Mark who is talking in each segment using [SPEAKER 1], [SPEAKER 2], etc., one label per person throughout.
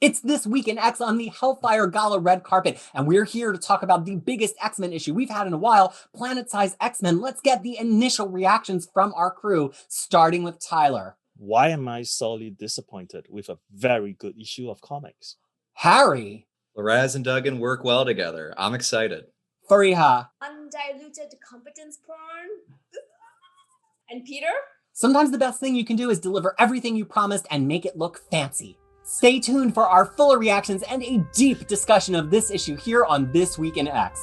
[SPEAKER 1] It's This Week in X on the Hellfire Gala red carpet, and we're here to talk about the biggest X-Men issue we've had in a while, Planet-Size X-Men. Let's get the initial reactions from our crew, starting with Tyler.
[SPEAKER 2] Why am I sorely disappointed with a very good issue of comics?
[SPEAKER 1] Harry.
[SPEAKER 3] Larraz and Duggan work well together. I'm excited.
[SPEAKER 1] Fariha.
[SPEAKER 4] Undiluted competence porn. And Peter?
[SPEAKER 1] Sometimes the best thing you can do is deliver everything you promised and make it look fancy. Stay tuned for our fuller reactions and a deep discussion of this issue here on This Week in X.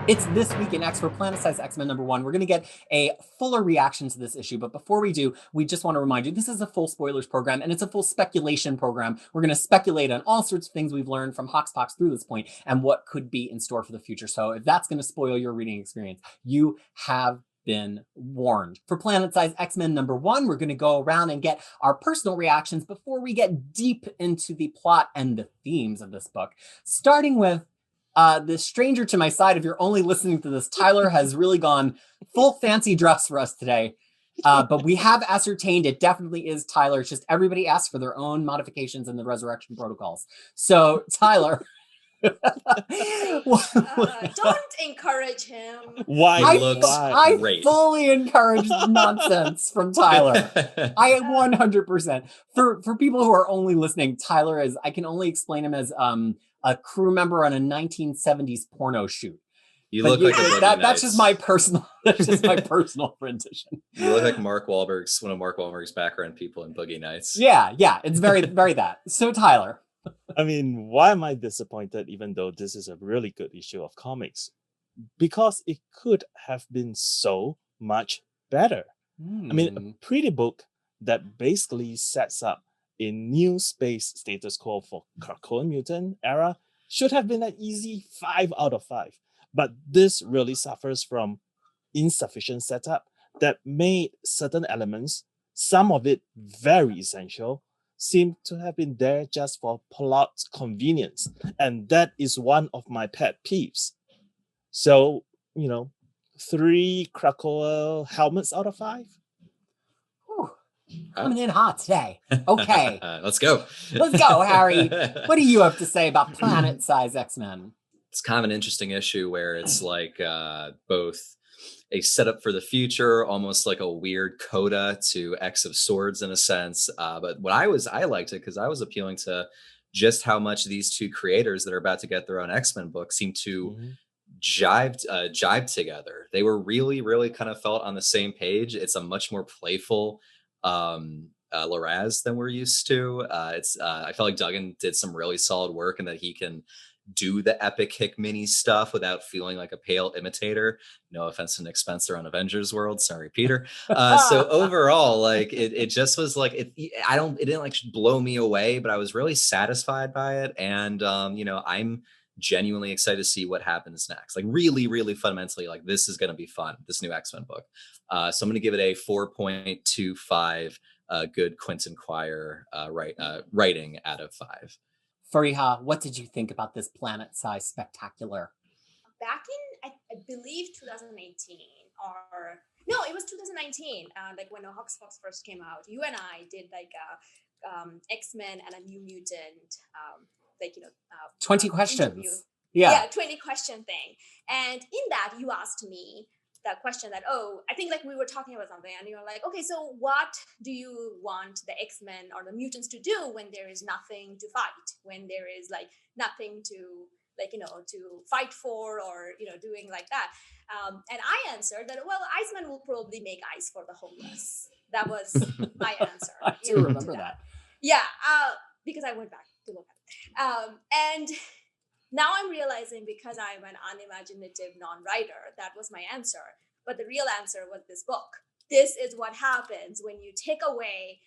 [SPEAKER 1] It's This Week in X for Planet-Size X-Men #1. We're going to get a fuller reaction to this issue, but before we do, we just want to remind you, this is a full spoilers program, and it's a full speculation program. We're going to speculate on all sorts of things we've learned from Hoxpox through this point, and what could be in store for the future. So if that's going to spoil your reading experience, you have been warned. For Planet-Size X-Men #1, we're going to go around and get our personal reactions before we get deep into the plot and the themes of this book, starting with the stranger to my side. If you're only listening to this, Tyler has really gone full fancy dress for us today. But we have ascertained it definitely is Tyler. It's just everybody asks for their own modifications in the resurrection protocols. So, Tyler.
[SPEAKER 4] Don't encourage him.
[SPEAKER 2] Why?
[SPEAKER 1] I fully encourage nonsense from Tyler. I 100%. For people who are only listening, Tyler is, I can only explain him as a crew member on a 1970s porno shoot.
[SPEAKER 3] You look like
[SPEAKER 1] that's just my personal rendition.
[SPEAKER 3] You look like one of Mark Wahlberg's background people in Boogie Nights.
[SPEAKER 1] Yeah, it's very, very that. So Tyler.
[SPEAKER 2] I mean, why am I disappointed even though this is a really good issue of comics? Because it could have been so much better. I mean, a pretty book that basically sets up a new space status quo for Krakoan mutant era should have been an easy 5 out of 5. But this really suffers from insufficient setup that made certain elements, some of it very essential, seem to have been there just for plot convenience. And that is one of my pet peeves. So, 3 Krakoa helmets out of 5.
[SPEAKER 1] Coming in hot today. Okay.
[SPEAKER 3] Let's go.
[SPEAKER 1] Let's go, Harry. What do you have to say about Planet-Size X-Men?
[SPEAKER 3] It's kind of an interesting issue where it's like both a setup for the future, almost like a weird coda to X of Swords in a sense. But what I liked it because I was appealing to just how much these two creators that are about to get their own X-Men book seem to jive together. They were really, really kind of felt on the same page. It's a much more playful Larraz than we're used to. I felt like Duggan did some really solid work and that he can do the epic Hick mini stuff without feeling like a pale imitator. No offense to Nick Spencer on Avengers World. Sorry, Peter. So overall, like it just was like it didn't like blow me away, but I was really satisfied by it. And I'm genuinely excited to see what happens next. Like really, really fundamentally, like this is going to be fun, this new X-Men book. So I'm going to give it a 4.25 good Quentin Quire writing out of 5.
[SPEAKER 1] Fariha, what did you think about this Planet-Size spectacular?
[SPEAKER 4] Back in, I believe 2018 or no, it was 2019. Like when Hoxpox first came out, you and I did like X-Men and a New Mutant
[SPEAKER 1] 20 questions.
[SPEAKER 4] Interview.
[SPEAKER 1] Yeah,
[SPEAKER 4] 20 question thing. And in that, you asked me that question that, I think like we were talking about something and you're like, okay, so what do you want the X-Men or the mutants to do when there is nothing to fight, when there is like nothing to to fight for or, doing like that. And I answered that, well, Iceman will probably make ice for the homeless. That was my answer.
[SPEAKER 1] I do remember that.
[SPEAKER 4] Yeah, because I went back to look at it. And now I'm realizing because I'm an unimaginative non-writer, that was my answer. But the real answer was this book. This is what happens when you take away,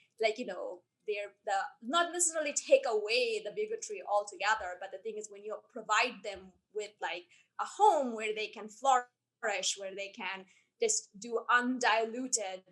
[SPEAKER 4] not necessarily take away the bigotry altogether, but the thing is when you provide them with like a home where they can flourish, where they can just do undiluted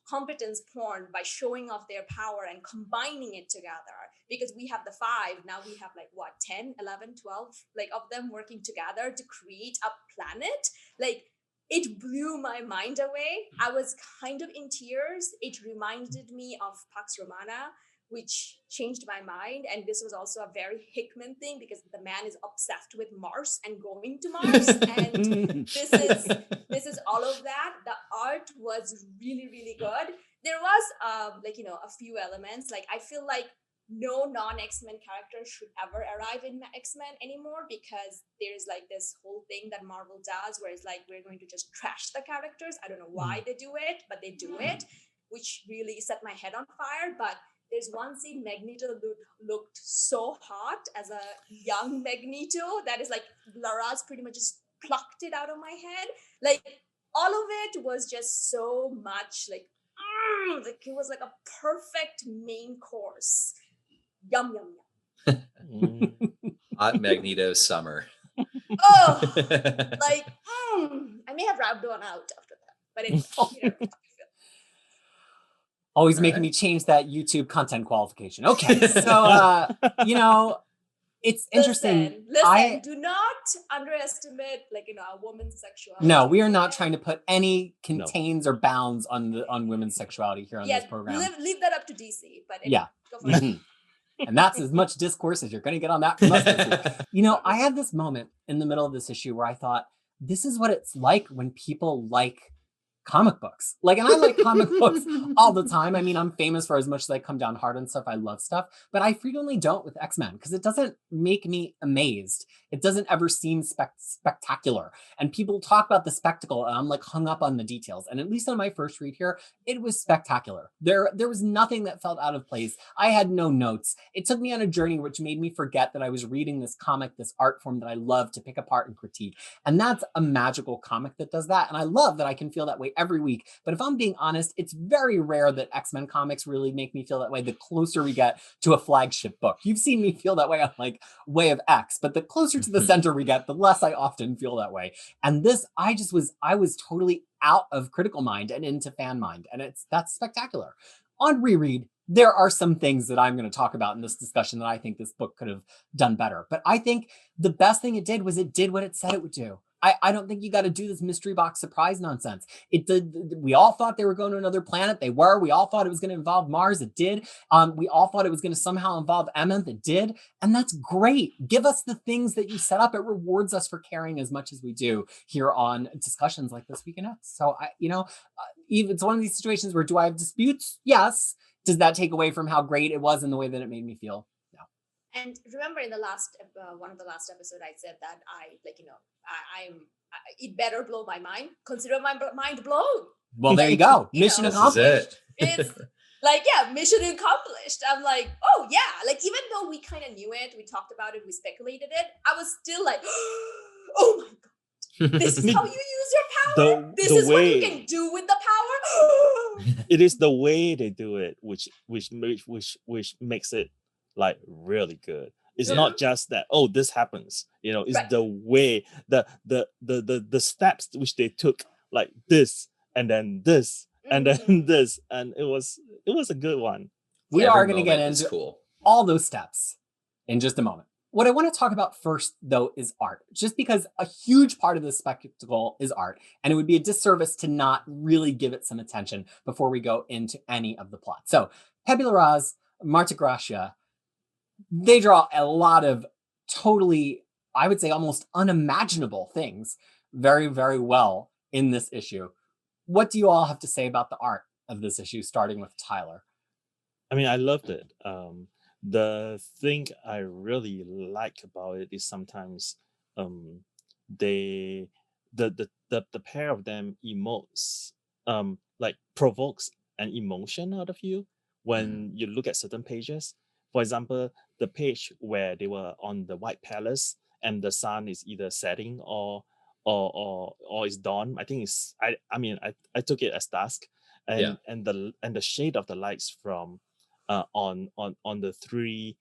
[SPEAKER 4] competence porn by showing off their power and combining it together, because we have the 5 now, we have like 10 11 12 like of them working together to create a planet. Like it blew my mind away. I was kind of in tears. It reminded me of Pax Romana, which changed my mind. And this was also a very Hickman thing because the man is obsessed with Mars and going to Mars. And this is all of that. The art was really, really good. There was a few elements. Like I feel like no non-X-Men character should ever arrive in X-Men anymore, because there's like this whole thing that Marvel does where it's like, we're going to just trash the characters. I don't know why they do it, but they do it, which really set my head on fire. But there's one scene Magneto looked so hot as a young Magneto that is like, Lara's pretty much just plucked it out of my head. Like all of it was just so much like it was like a perfect main course. Yum, yum, yum.
[SPEAKER 3] Hot Magneto summer.
[SPEAKER 4] Oh, like, I may have rubbed one out after that. But anyway,
[SPEAKER 1] always making me change that YouTube content qualification. Okay, so, it's interesting.
[SPEAKER 4] Listen, do not underestimate, a woman's sexuality.
[SPEAKER 1] No, we are not trying to put any contains or bounds on women's sexuality here on this program.
[SPEAKER 4] Leave that up to DC. But anyway, go for it.
[SPEAKER 1] And that's as much discourse as you're going to get on that from us. I had this moment in the middle of this issue where I thought, this is what it's like when people like comic books. And I like comic books all the time. I mean, I'm famous for as much as I come down hard on stuff. I love stuff, but I frequently don't with X-Men because it doesn't make me amazed. It doesn't ever seem spectacular. And people talk about the spectacle and I'm like hung up on the details. And at least on my first read here, it was spectacular. There was nothing that felt out of place. I had no notes. It took me on a journey which made me forget that I was reading this comic, this art form that I love to pick apart and critique. And that's a magical comic that does that. And I love that I can feel that way every week. But if I'm being honest, it's very rare that X-Men comics really make me feel that way the closer we get to a flagship book. You've seen me feel that way on Way of X, but the closer to the center we get, the less I often feel that way. And this, I was totally out of critical mind and into fan mind. And that's spectacular. On reread, there are some things that I'm going to talk about in this discussion that I think this book could have done better. But I think the best thing it did was it did what it said it would do. I don't think you got to do this mystery box surprise nonsense. It did. We all thought they were going to another planet. They were. We all thought it was going to involve Mars. It did. We all thought it was going to somehow involve Emmeth. It did. And that's great. Give us the things that you set up. It rewards us for caring as much as we do here on discussions like This Week in X. So, even it's one of these situations where do I have disputes? Yes. Does that take away from how great it was and the way that it made me feel?
[SPEAKER 4] And remember, in the last one of the last episode, I said that it better blow my mind. Consider my mind blown.
[SPEAKER 1] Well, there you go. Mission accomplished.
[SPEAKER 4] It's mission accomplished. I'm like, oh yeah. Even though we kind of knew it, we talked about it, we speculated it, I was still like, oh my god, this is how you use your power. This is what you can do with the power.
[SPEAKER 2] It is the way they do it, which makes it really good. It's not just that this happens, it's the way the steps which they took, like this and then this and then this, and it was a good one.
[SPEAKER 1] We are going to get into all those steps in just a moment. What I want to talk about first, though, is art, just because a huge part of this spectacle is art, and it would be a disservice to not really give it some attention before we go into any of the plot. So, Pepe Larraz, Marta Gracia, they draw a lot of totally, I would say, almost unimaginable things very, very well in this issue. What do you all have to say about the art of this issue, starting with Tyler?
[SPEAKER 2] I mean, I loved it. The thing I really like about it is sometimes the pair of them emotes, provokes an emotion out of you when you look at certain pages. For example, the page where they were on the White Palace and the sun is either setting or is dawn. I think it's I took it as dusk, and the shade of the lights from on the three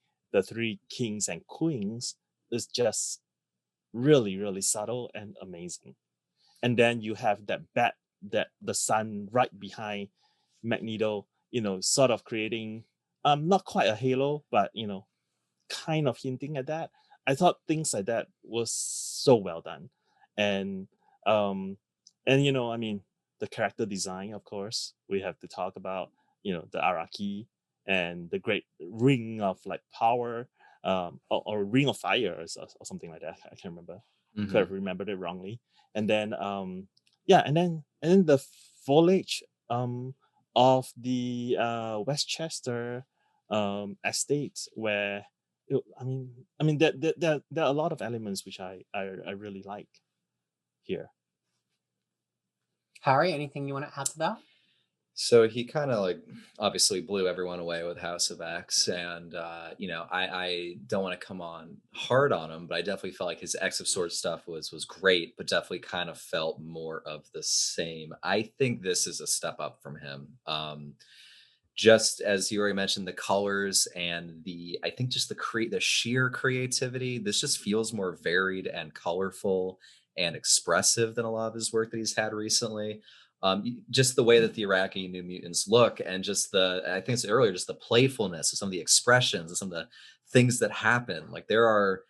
[SPEAKER 2] kings and queens is just really, really subtle and amazing. And then you have that the sun right behind Magneto, sort of creating not quite a halo, but kind of hinting at that. I thought things like that was so well done. And And I mean, the character design, of course, we have to talk about, the Araki and the great ring of like power, or ring of fire, or something like that. I can't remember. Could have remembered it wrongly. And then yeah, and then the foliage of the Westchester estate, where I mean there are a lot of elements which I really like here.
[SPEAKER 1] Harry, anything you want to add to that?
[SPEAKER 3] So he kind of like obviously blew everyone away with House of X, and I don't want to come on hard on him, but I definitely felt like his X of Swords stuff was great, but definitely kind of felt more of the same. I think this is a step up from him. Just as you already mentioned, the colors and I think just the sheer creativity. This just feels more varied and colorful and expressive than a lot of his work that he's had recently. Just the way that the Iraqi New Mutants look, and just I think it's earlier, just the playfulness of some of the expressions and some of the things that happen. Like there are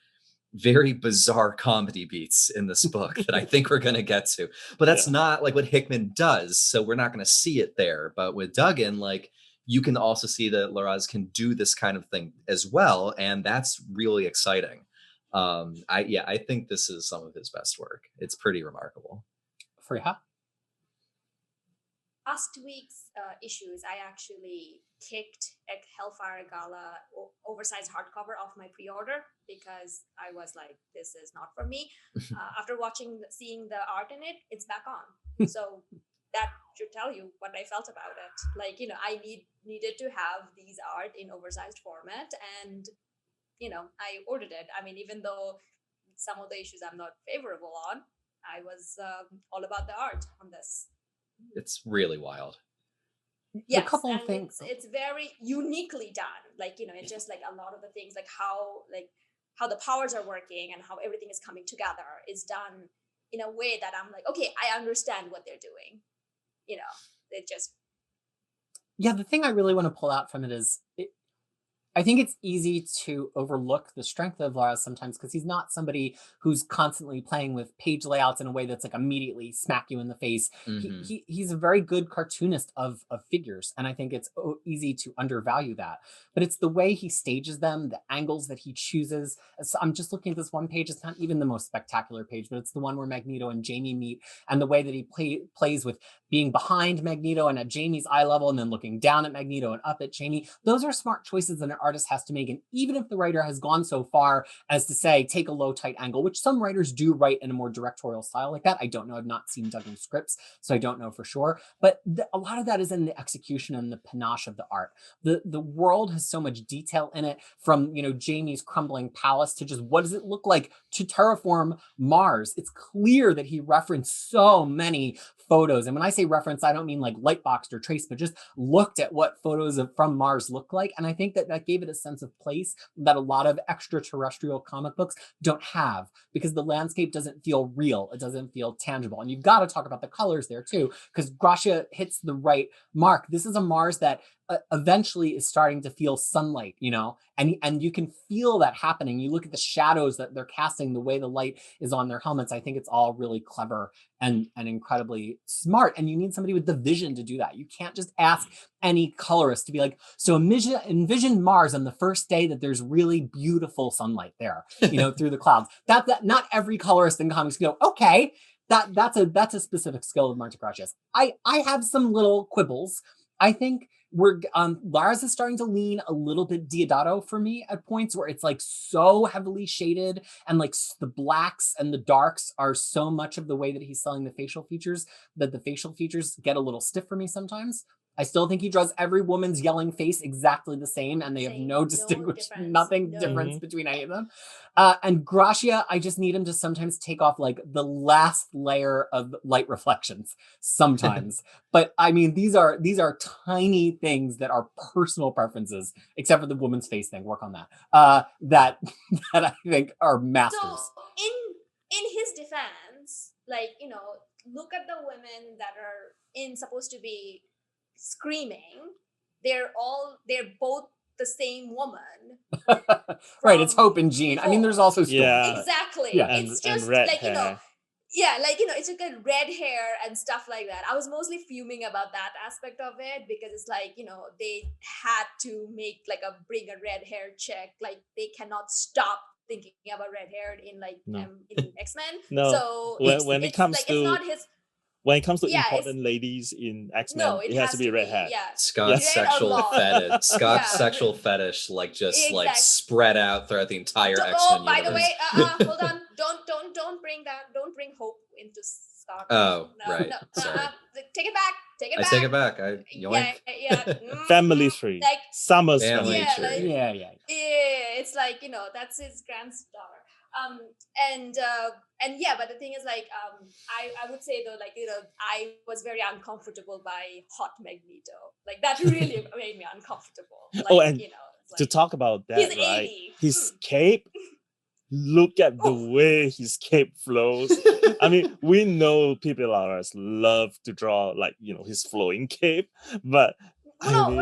[SPEAKER 3] very bizarre comedy beats in this book that I think we're going to get to, but that's not like what Hickman does. So we're not going to see it there. But with Duggan, like you can also see that Larraz can do this kind of thing as well. And that's really exciting. I think this is some of his best work. It's pretty remarkable.
[SPEAKER 1] Freya?
[SPEAKER 4] Last week's issues, I actually kicked a Hellfire Gala oversized hardcover off my pre-order because I was like, this is not for me. After seeing the art in it, it's back on. So that should tell you what I felt about it. Like, I needed to have these art in oversized format, and I ordered it. I mean, even though some of the issues I'm not favorable on, I was all about the art on this.
[SPEAKER 3] It's really wild.
[SPEAKER 1] Yes, a couple of things.
[SPEAKER 4] It's very uniquely done. Like, it's just like a lot of the things, like how the powers are working and how everything is coming together is done in a way that I'm like, okay, I understand what they're doing. It just.
[SPEAKER 1] Yeah, the thing I really want to pull out from it is, I think it's easy to overlook the strength of Larraz sometimes because he's not somebody who's constantly playing with page layouts in a way that's like immediately smack you in the face.
[SPEAKER 3] Mm-hmm.
[SPEAKER 1] He's a very good cartoonist of figures, and I think it's easy to undervalue that. But it's the way he stages them, the angles that he chooses. So I'm just looking at this one page. It's not even the most spectacular page, but it's the one where Magneto and Jamie meet, and the way that he plays with being behind Magneto and at Jamie's eye level, and then looking down at Magneto and up at Jamie. Those are smart choices that an artist has to make. And even if the writer has gone so far as to say, take a low, tight angle, which some writers do write in a more directorial style like that. I don't know. I've not seen Duggan's scripts, so I don't know for sure. But a lot of that is in the execution and the panache of the art. The world has so much detail in it, from, Jamie's crumbling palace to just what does it look like to terraform Mars. It's clear that he referenced so many photos. And when I say reference, I don't mean like lightboxed or traced, but just looked at what photos from Mars look like. And I think that gave it a sense of place that a lot of extraterrestrial comic books don't have, because the landscape doesn't feel real. It doesn't feel tangible. And you've got to talk about the colors there too, because Gracia hits the right mark. This is a Mars that eventually is starting to feel sunlight, and you can feel that happening. You look at the shadows that they're casting, the way the light is on their helmets. I think it's all really clever and incredibly smart. And you need somebody with the vision to do that. You can't just ask any colorist to be like, so envision Mars on the first day that there's really beautiful sunlight there, through the clouds. That not every colorist in comics go, okay, that's a specific skill of Marta Gracia's. I have some little quibbles. I think Larraz is starting to lean a little bit Diodato for me at points, where it's like so heavily shaded, and like the blacks and the darks are so much of the way that he's selling the facial features, that the facial features get a little stiff for me sometimes. I still think he draws every woman's yelling face exactly the same, and they have no difference between any of them. And Gracia, I just need him to sometimes take off like the last layer of light reflections sometimes. But I mean, these are tiny things that are personal preferences, except for the woman's face thing. Work on that. That I think are masters.
[SPEAKER 4] So in his defense, like, look at the women that are supposed to be screaming. They're both the same woman.
[SPEAKER 1] Right, it's Hope and Jean. I mean, there's also Storm.
[SPEAKER 4] Exactly.
[SPEAKER 2] Yeah,
[SPEAKER 4] it's just
[SPEAKER 2] and red
[SPEAKER 4] like
[SPEAKER 2] hair.
[SPEAKER 4] yeah, like, it's a good red hair and stuff like that. I was mostly fuming about that aspect of it because it's like, they had to make like bring a red hair chick. Like they cannot stop thinking about red haired in like
[SPEAKER 2] No.
[SPEAKER 4] in X-Men.
[SPEAKER 2] No.
[SPEAKER 4] So
[SPEAKER 2] When it comes
[SPEAKER 4] like
[SPEAKER 2] to
[SPEAKER 4] it's not his.
[SPEAKER 2] when it comes to
[SPEAKER 4] Yeah, it's
[SPEAKER 2] important ladies in
[SPEAKER 4] no,
[SPEAKER 2] X-Men,
[SPEAKER 4] it
[SPEAKER 2] it has
[SPEAKER 4] has
[SPEAKER 2] to be red hat.
[SPEAKER 4] yeah.
[SPEAKER 3] Scott's
[SPEAKER 4] Red or
[SPEAKER 3] sexual
[SPEAKER 4] blonde.
[SPEAKER 3] fetish. Scott's
[SPEAKER 4] Yeah,
[SPEAKER 3] sexual fetish, like just like
[SPEAKER 4] exact.
[SPEAKER 3] spread out throughout the entire
[SPEAKER 4] Oh,
[SPEAKER 3] X-Men
[SPEAKER 4] by the
[SPEAKER 3] universe.
[SPEAKER 4] way, hold on. Don't bring that. Don't bring hope into Scott.
[SPEAKER 3] Oh,
[SPEAKER 4] No,
[SPEAKER 3] right.
[SPEAKER 4] no.
[SPEAKER 3] Sorry.
[SPEAKER 4] Take it back. Take it
[SPEAKER 3] I
[SPEAKER 4] back.
[SPEAKER 3] take it back.
[SPEAKER 4] Yeah,
[SPEAKER 3] Yoink.
[SPEAKER 4] yeah.
[SPEAKER 2] Family tree.
[SPEAKER 4] Like,
[SPEAKER 2] Summer's
[SPEAKER 3] Family
[SPEAKER 2] family
[SPEAKER 4] yeah,
[SPEAKER 2] tree.
[SPEAKER 4] like,
[SPEAKER 1] Yeah.
[SPEAKER 4] yeah, it's like that's his granddaughter. And yeah, but the thing is like I would say though, like, I was very uncomfortable by hot Magneto. Like that really made me uncomfortable. Like,
[SPEAKER 2] Oh, and
[SPEAKER 4] it's
[SPEAKER 2] to
[SPEAKER 4] like,
[SPEAKER 2] talk about that,
[SPEAKER 4] he's
[SPEAKER 2] right?
[SPEAKER 4] 80.
[SPEAKER 2] His cape. Look at the
[SPEAKER 4] Oh.
[SPEAKER 2] way his cape flows. I mean, we know people love to draw like his flowing cape, but
[SPEAKER 4] Well,
[SPEAKER 2] I
[SPEAKER 4] no,
[SPEAKER 2] mean,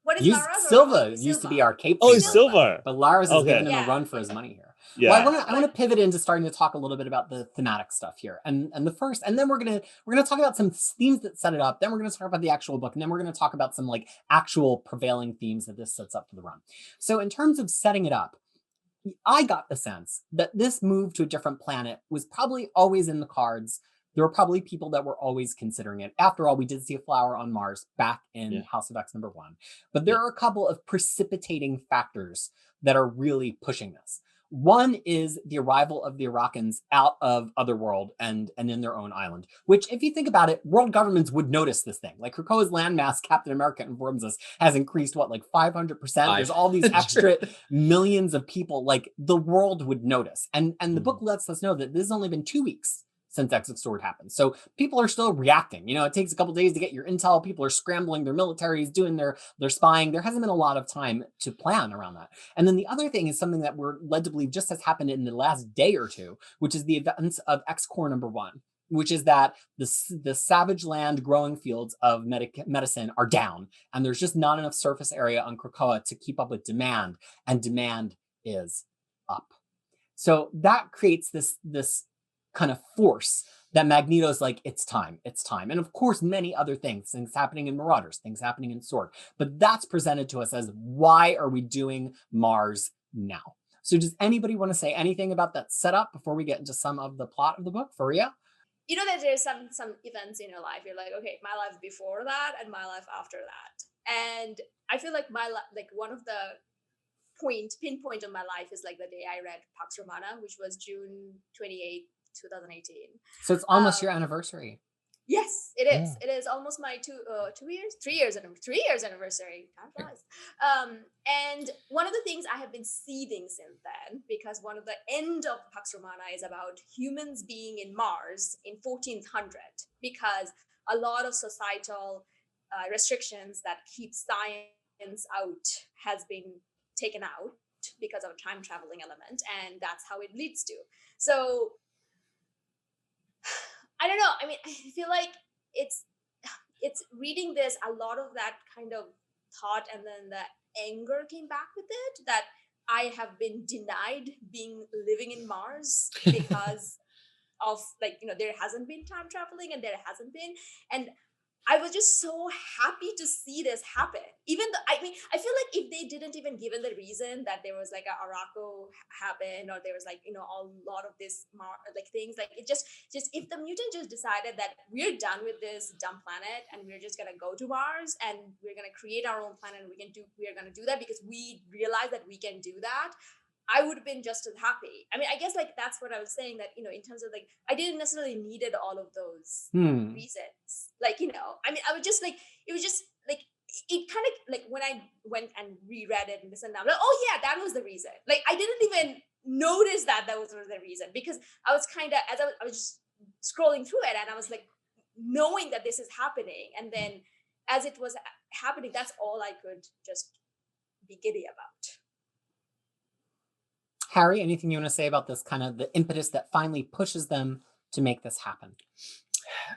[SPEAKER 4] what is
[SPEAKER 1] Used
[SPEAKER 4] Lara's?
[SPEAKER 1] Silva used to be our cape
[SPEAKER 2] oh,
[SPEAKER 1] favorite,
[SPEAKER 2] it's silver.
[SPEAKER 1] but Lars is
[SPEAKER 2] Okay.
[SPEAKER 1] giving him a
[SPEAKER 4] Yeah.
[SPEAKER 1] run for his money here.
[SPEAKER 2] Yeah.
[SPEAKER 1] Well, I want to pivot into starting to talk a little bit about the thematic stuff here, and the first, and then we're gonna talk about some themes that set it up. Then we're gonna talk about the actual book, and then we're gonna talk about some like actual prevailing themes that this sets up for the run. So in terms of setting it up, I got the sense that this move to a different planet was probably always in the cards. There were probably people that were always considering it. After all, we did see a flower on Mars back in House of X #1. But there are a couple of precipitating factors that are really pushing this. One is the arrival of the Iraqans out of Otherworld and in their own island, which, if you think about it, world governments would notice this thing. Like Krakoa's landmass, Captain America informs us, has increased, like 500%? There's all these extra millions of people. Like the world would notice. And the book lets us know that this has only been 2 weeks since X of Sword happened. So people are still reacting. It takes a couple days to get your intel. People are scrambling their militaries, doing their spying. There hasn't been a lot of time to plan around that. And then the other thing is something that we're led to believe just has happened in the last day or two, which is the events of X Corps #1, which is that the savage land growing fields of medicine are down, and there's just not enough surface area on Krakoa to keep up with demand, and demand is up. So that creates this kind of force that Magneto's like, it's time. And of course, many other things happening in Marauders, things happening in Sword. But that's presented to us as, why are we doing Mars now? So does anybody want to say anything about that setup before we get into some of the plot of the book? Faria?
[SPEAKER 4] That there's some events in your life. You're like, okay, my life before that and my life after that. And I feel like my like one of the pinpoint of my life is like the day I read Pax Romana, which was June 28th, 2018.
[SPEAKER 1] So it's almost your anniversary.
[SPEAKER 4] Yes, it is. It is almost my 3 years anniversary. Time flies. And one of the things I have been seething since then, because one of the end of Pax Romana is about humans being in Mars in 1400, because a lot of societal restrictions that keep science out has been taken out because of a time traveling element, and that's how it leads to. So I don't know. I mean, I feel like it's reading this, a lot of that kind of thought and then the anger came back with it, that I have been denied living in Mars because of like, there hasn't been time traveling and there hasn't been. And I was just so happy to see this happen. Even though, I mean, I feel like if they didn't even given the reason that there was like a Araco happen, or there was like, a lot of this like things, like it just if the mutant just decided that we're done with this dumb planet and we're just gonna go to Mars and we're gonna create our own planet and we're gonna do that because we realize that we can do that, I would have been just as happy. I mean, I guess like that's what I was saying, that, in terms of like, I didn't necessarily needed all of those reasons. Like, I mean, I was just like, it was just like, it kind of like when I went and reread it and this and that, like, oh yeah, that was the reason. Like, I didn't even notice that was the reason, because I was kind of, as I was just scrolling through it and I was like, knowing that this is happening. And then as it was happening, that's all I could just be giddy about.
[SPEAKER 1] Harry, anything you want to say about this kind of the impetus that finally pushes them to make this happen?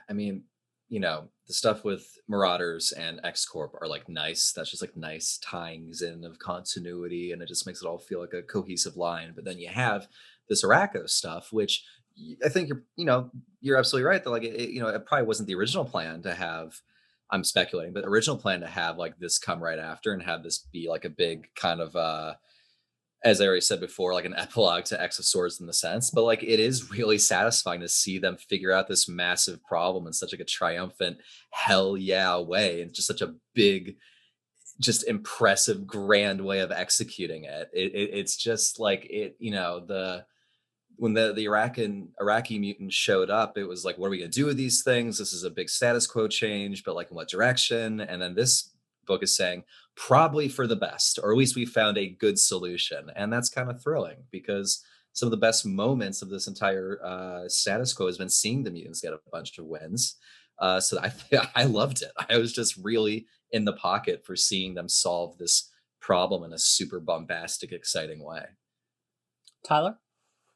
[SPEAKER 3] I mean, the stuff with Marauders and X Corp are like nice. That's just like nice tyings in of continuity, and it just makes it all feel like a cohesive line. But then you have this Araco stuff, which I think you're absolutely right that like it probably wasn't the original plan to have. I'm speculating, but original plan to have like this come right after and have this be like a big kind of as I already said before, like an epilogue to X of Swords in the sense, but like it is really satisfying to see them figure out this massive problem in such like a triumphant hell yeah way, and just such a big, just impressive, grand way of executing it. It's just like the when the Iraqi mutants showed up, it was like, what are we gonna do with these things? This is a big status quo change, but like in what direction? And then this book is saying probably for the best, or at least we found a good solution. And that's kind of thrilling because some of the best moments of this entire status quo has been seeing the mutants get a bunch of wins. So I loved it. I was just really in the pocket for seeing them solve this problem in a super bombastic, exciting way.
[SPEAKER 1] Tyler?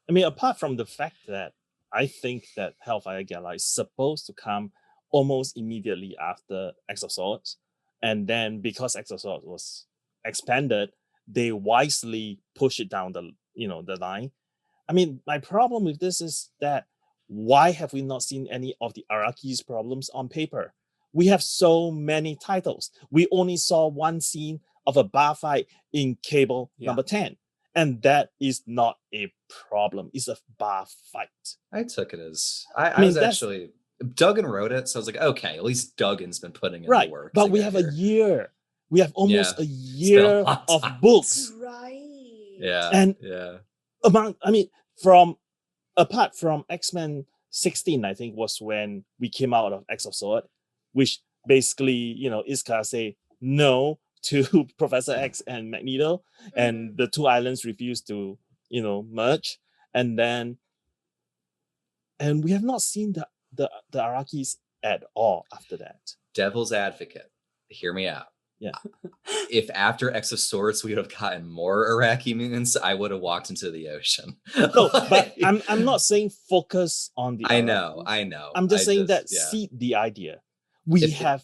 [SPEAKER 2] I mean, apart from the fact that I think that Hellfire Gala is supposed to come almost immediately after X of Swords, and then because X of Swords was expanded, they wisely push it down the line. I mean, my problem with this is that why have we not seen any of the Araki's problems on paper? We have so many titles. We only saw one scene of a bar fight in Cable number 10. And that is not a problem. It's a bar fight.
[SPEAKER 3] I took it as I was actually Duggan wrote it, so I was like, okay, at least Duggan's been putting in the work.
[SPEAKER 2] But we have a year. We have almost a year of books.
[SPEAKER 4] That's right.
[SPEAKER 3] Yeah.
[SPEAKER 2] And apart from X-Men 16, I think was when we came out of X of Sword, which basically, Iskar say no to Professor X and Magneto, and the two islands refused to, merge. And we have not seen the Arakis at all after that.
[SPEAKER 3] Devil's advocate, hear me out.
[SPEAKER 2] Yeah.
[SPEAKER 3] If after X of Swords we would have gotten more Iraqi mutants, I would have walked into the ocean.
[SPEAKER 2] No, but I'm not saying focus on the
[SPEAKER 3] I know.
[SPEAKER 2] I'm just saying seed the idea. We have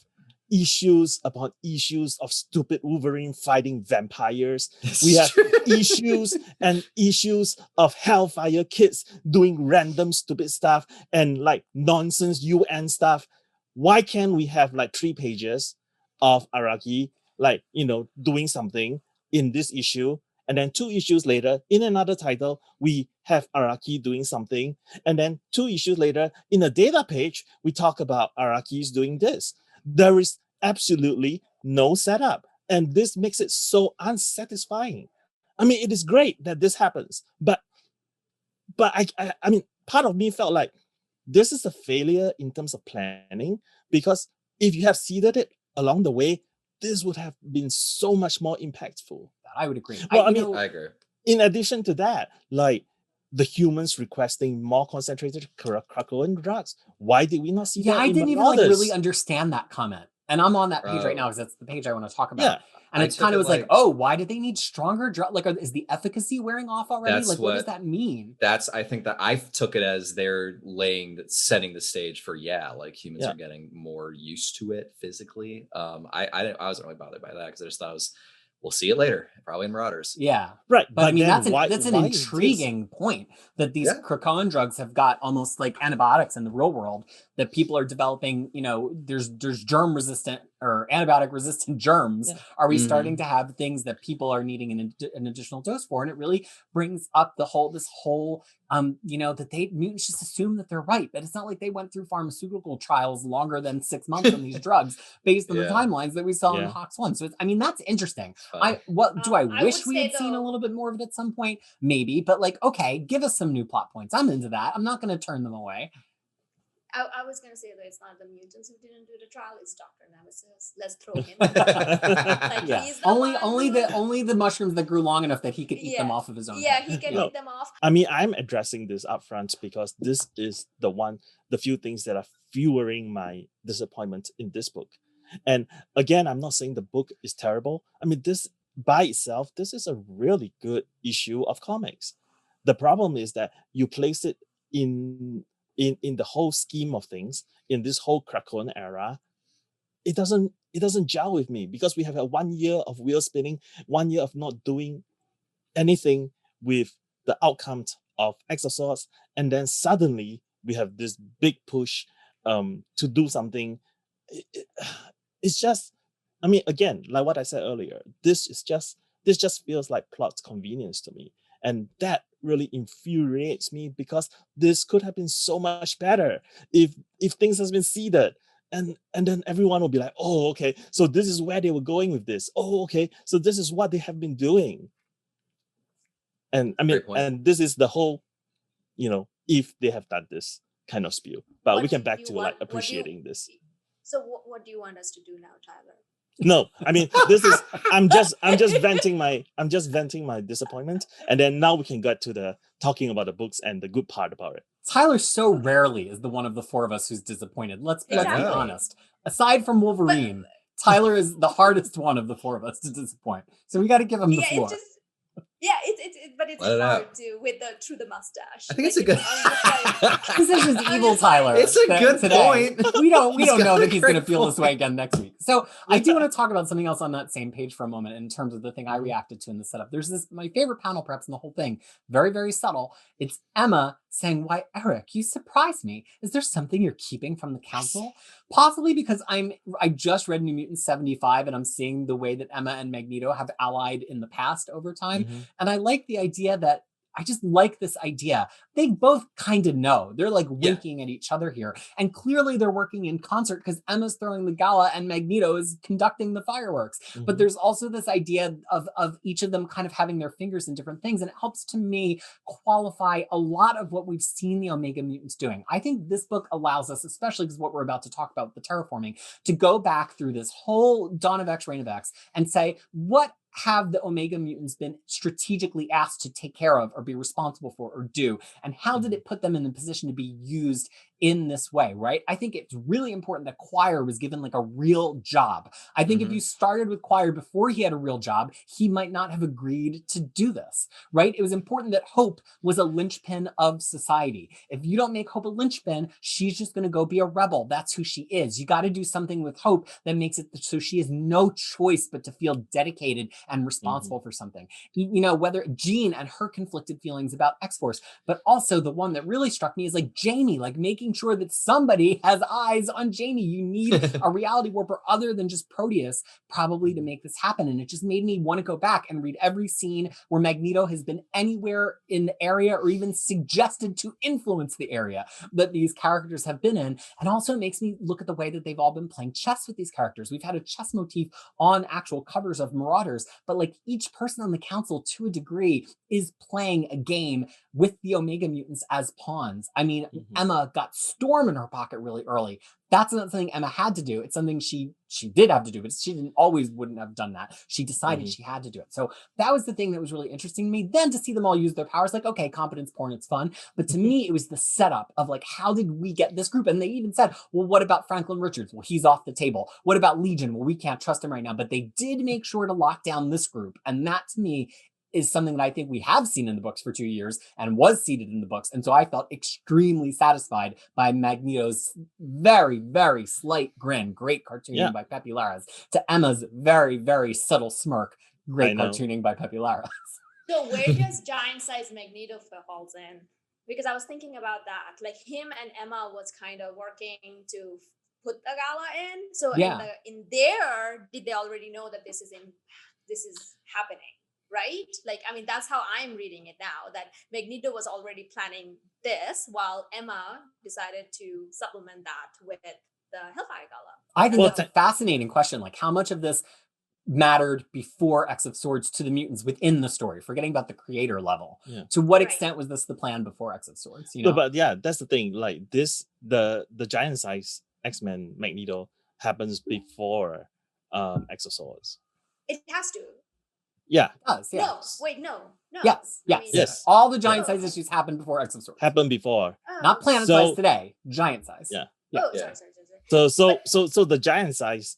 [SPEAKER 2] issues upon issues of stupid Wolverine fighting vampires. We have issues and issues of Hellfire kids doing random stupid stuff and like nonsense UN stuff. Why can't we have like 3 pages of Araki doing something in this issue, and then 2 issues later in another title we have Araki doing something, and then 2 issues later in a data page we talk about Araki's doing this? There is absolutely no setup, and this makes it so unsatisfying. I mean, it is great that this happens, but I mean, part of me felt like this is a failure in terms of planning, because if you have seeded it along the way, this would have been so much more impactful.
[SPEAKER 1] I would agree.
[SPEAKER 2] Well,
[SPEAKER 3] I agree.
[SPEAKER 2] In addition to that, like the humans requesting more concentrated Krakoan drugs, why did we not see that?
[SPEAKER 1] Yeah, I didn't even really understand that comment. And I'm on that page right now because that's the page I want to talk about. Yeah. And it's kind of was like, oh, why did they need stronger drugs? Like, is the efficacy wearing off already? Like, what does that mean?
[SPEAKER 3] I think that I took it as they're setting the stage for, like humans are getting more used to it physically. I wasn't really bothered by that because I just thought we'll see it later, probably in Marauders.
[SPEAKER 1] Yeah.
[SPEAKER 2] Right.
[SPEAKER 1] But I mean, that's an intriguing point that these Krakoan drugs have got almost like antibiotics in the real world, that people are developing, there's germ resistant or antibiotic resistant germs. Yeah. Are we starting to have things that people are needing an additional dose for? And it really brings up this whole, that mutants just assume that they're right, but it's not like they went through pharmaceutical trials longer than 6 months on these drugs based on the timelines that we saw in Hawks 1. So that's interesting. I wish we had seen a little bit more of it at some point, maybe, but like, okay, give us some new plot points. I'm into that. I'm not going to turn them away.
[SPEAKER 4] I was going to say that it's not the mutants who didn't do the trial, it's Dr. Nemesis. Let's throw him.
[SPEAKER 2] Only
[SPEAKER 1] the mushrooms that grew long enough that he could eat them off of his own.
[SPEAKER 4] Yeah, he can eat them off.
[SPEAKER 2] I mean, I'm addressing this up front because this is the few things that are fueling my disappointment in this book. And again, I'm not saying the book is terrible. I mean, this by itself, this is a really good issue of comics. The problem is that you place it in the whole scheme of things, in this whole Krakoan era, it doesn't gel with me, because we have a 1 year of wheel spinning, 1 year of not doing anything with the outcome of Exoswords, and then suddenly we have this big push to do something. It's just, I mean, again, like what I said earlier, this just feels like plot convenience to me, and that really infuriates me because this could have been so much better if things has been seeded. And then everyone will be like, oh, okay, so this is where they were going with this. Oh, okay, so this is what they have been doing. And I mean, and this is the whole, if they have done this kind of spiel. But we can back to like appreciating this.
[SPEAKER 4] So what do you want us to do now, Tyler?
[SPEAKER 2] No, I mean, this is I'm just venting my disappointment, and then now we can get to the talking about the books and the good part about it.
[SPEAKER 1] Tyler so rarely is the one of the four of us who's disappointed. Let's be honest. Aside from Wolverine, Tyler is the hardest one of the four of us to disappoint. So we got to give him the floor.
[SPEAKER 4] But it's hard to through the mustache.
[SPEAKER 3] I think it's a good.
[SPEAKER 1] This is just evil Tyler.
[SPEAKER 3] It's a good point.
[SPEAKER 1] We don't know that he's going to feel this way again next week. So I do want to talk about something else on that same page for a moment in terms of the thing I reacted to in the setup. There's my favorite panel perhaps in the whole thing. Very, very subtle. It's Emma saying, "Why, Eric, you surprised me. Is there something you're keeping from the council?" Possibly because I just read New Mutants 75 and I'm seeing the way that Emma and Magneto have allied in the past over time.
[SPEAKER 2] Mm-hmm.
[SPEAKER 1] And I like the idea that I just like this idea. They both kind of know. They're like winking at each other here. And clearly they're working in concert because Emma's throwing the gala and Magneto is conducting the fireworks. Mm-hmm. But there's also this idea of each of them kind of having their fingers in different things. And it helps to me qualify a lot of what we've seen the Omega Mutants doing. I think this book allows us, especially because what we're about to talk about, the terraforming, to go back through this whole Dawn of X, Reign of X and say, what have the Omega Mutants been strategically asked to take care of or be responsible for or do? And how did it put them in the position to be used in this way, right? I think it's really important that Quire was given like a real job. I think if you started with Quire before he had a real job, he might not have agreed to do this, right? It was important that Hope was a linchpin of society. If you don't make Hope a linchpin, she's just going to go be a rebel. That's who she is. You got to do something with Hope that makes it so she has no choice but to feel dedicated and responsible for something. Whether Jean and her conflicted feelings about X-Force, but also the one that really struck me is like Jamie, like making sure that somebody has eyes on Jamie. You need a reality warper other than just Proteus probably to make this happen. And it just made me want to go back and read every scene where Magneto has been anywhere in the area or even suggested to influence the area that these characters have been in. And also it makes me look at the way that they've all been playing chess with these characters. We've had a chess motif on actual covers of Marauders, but like each person on the council to a degree is playing a game with the Omega Mutants as pawns. I mean, Emma got Storm in her pocket really early. That's not something Emma had to do. It's something she did have to do, but she wouldn't have done that. She decided she had to do it. So that was the thing that was really interesting to me. Then to see them all use their powers, like, okay, competence porn, it's fun. But to me, it was the setup of like, how did we get this group? And they even said, well, what about Franklin Richards? Well, he's off the table. What about Legion? Well, we can't trust him right now. But they did make sure to lock down this group. And that to me is something that I think we have seen in the books for 2 years and was seeded in the books. And so I felt extremely satisfied by Magneto's very, very slight grin, great cartooning by Pepe Larraz, to Emma's very, very subtle smirk, great cartooning by Pepe Larraz.
[SPEAKER 4] So where does giant-sized Magneto falls in? Because I was thinking about that. Like him and Emma was kind of working to put the gala in. So in there, did they already know that this is happening? Right? Like, I mean, that's how I'm reading it now, that Magneto was already planning this while Emma decided to supplement that with the Hellfire Gala.
[SPEAKER 1] I think that's a fascinating question. Like, how much of this mattered before X of Swords to the mutants within the story, forgetting about the creator level? To what extent was this the plan before X of Swords?
[SPEAKER 2] But yeah, that's the thing. Like this, the giant size X-Men Magneto happens before X of Swords.
[SPEAKER 4] It has to.
[SPEAKER 2] Yeah.
[SPEAKER 1] It does, yeah.
[SPEAKER 4] No.
[SPEAKER 1] Yes.
[SPEAKER 4] I mean,
[SPEAKER 2] yes.
[SPEAKER 1] All the giant size issues happened before X of Swords.
[SPEAKER 2] Happened before.
[SPEAKER 1] Not planet size today, giant size.
[SPEAKER 2] Yeah.
[SPEAKER 4] Sorry.
[SPEAKER 2] So the giant size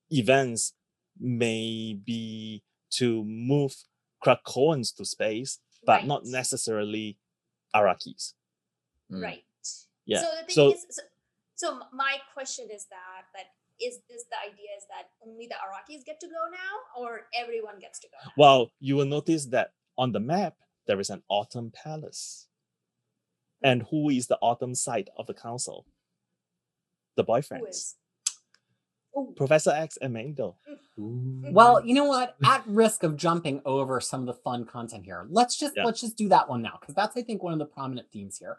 [SPEAKER 2] events may be to move Krakoans to space, but not necessarily Arakis.
[SPEAKER 4] Right.
[SPEAKER 2] Yeah.
[SPEAKER 4] So the thing is, so my question is that is this the idea is that only the Arakis get to go now, or everyone gets to go now?
[SPEAKER 2] Well, you will notice that on the map, there is an Autumn Palace. And who is the autumn side of the council? The
[SPEAKER 4] Who
[SPEAKER 2] boyfriends.
[SPEAKER 4] is? Oh.
[SPEAKER 2] Professor X and Magneto.
[SPEAKER 1] Well, you know what? At risk of jumping over some of the fun content here, let's just do that one now, because that's, I think, one of the prominent themes here.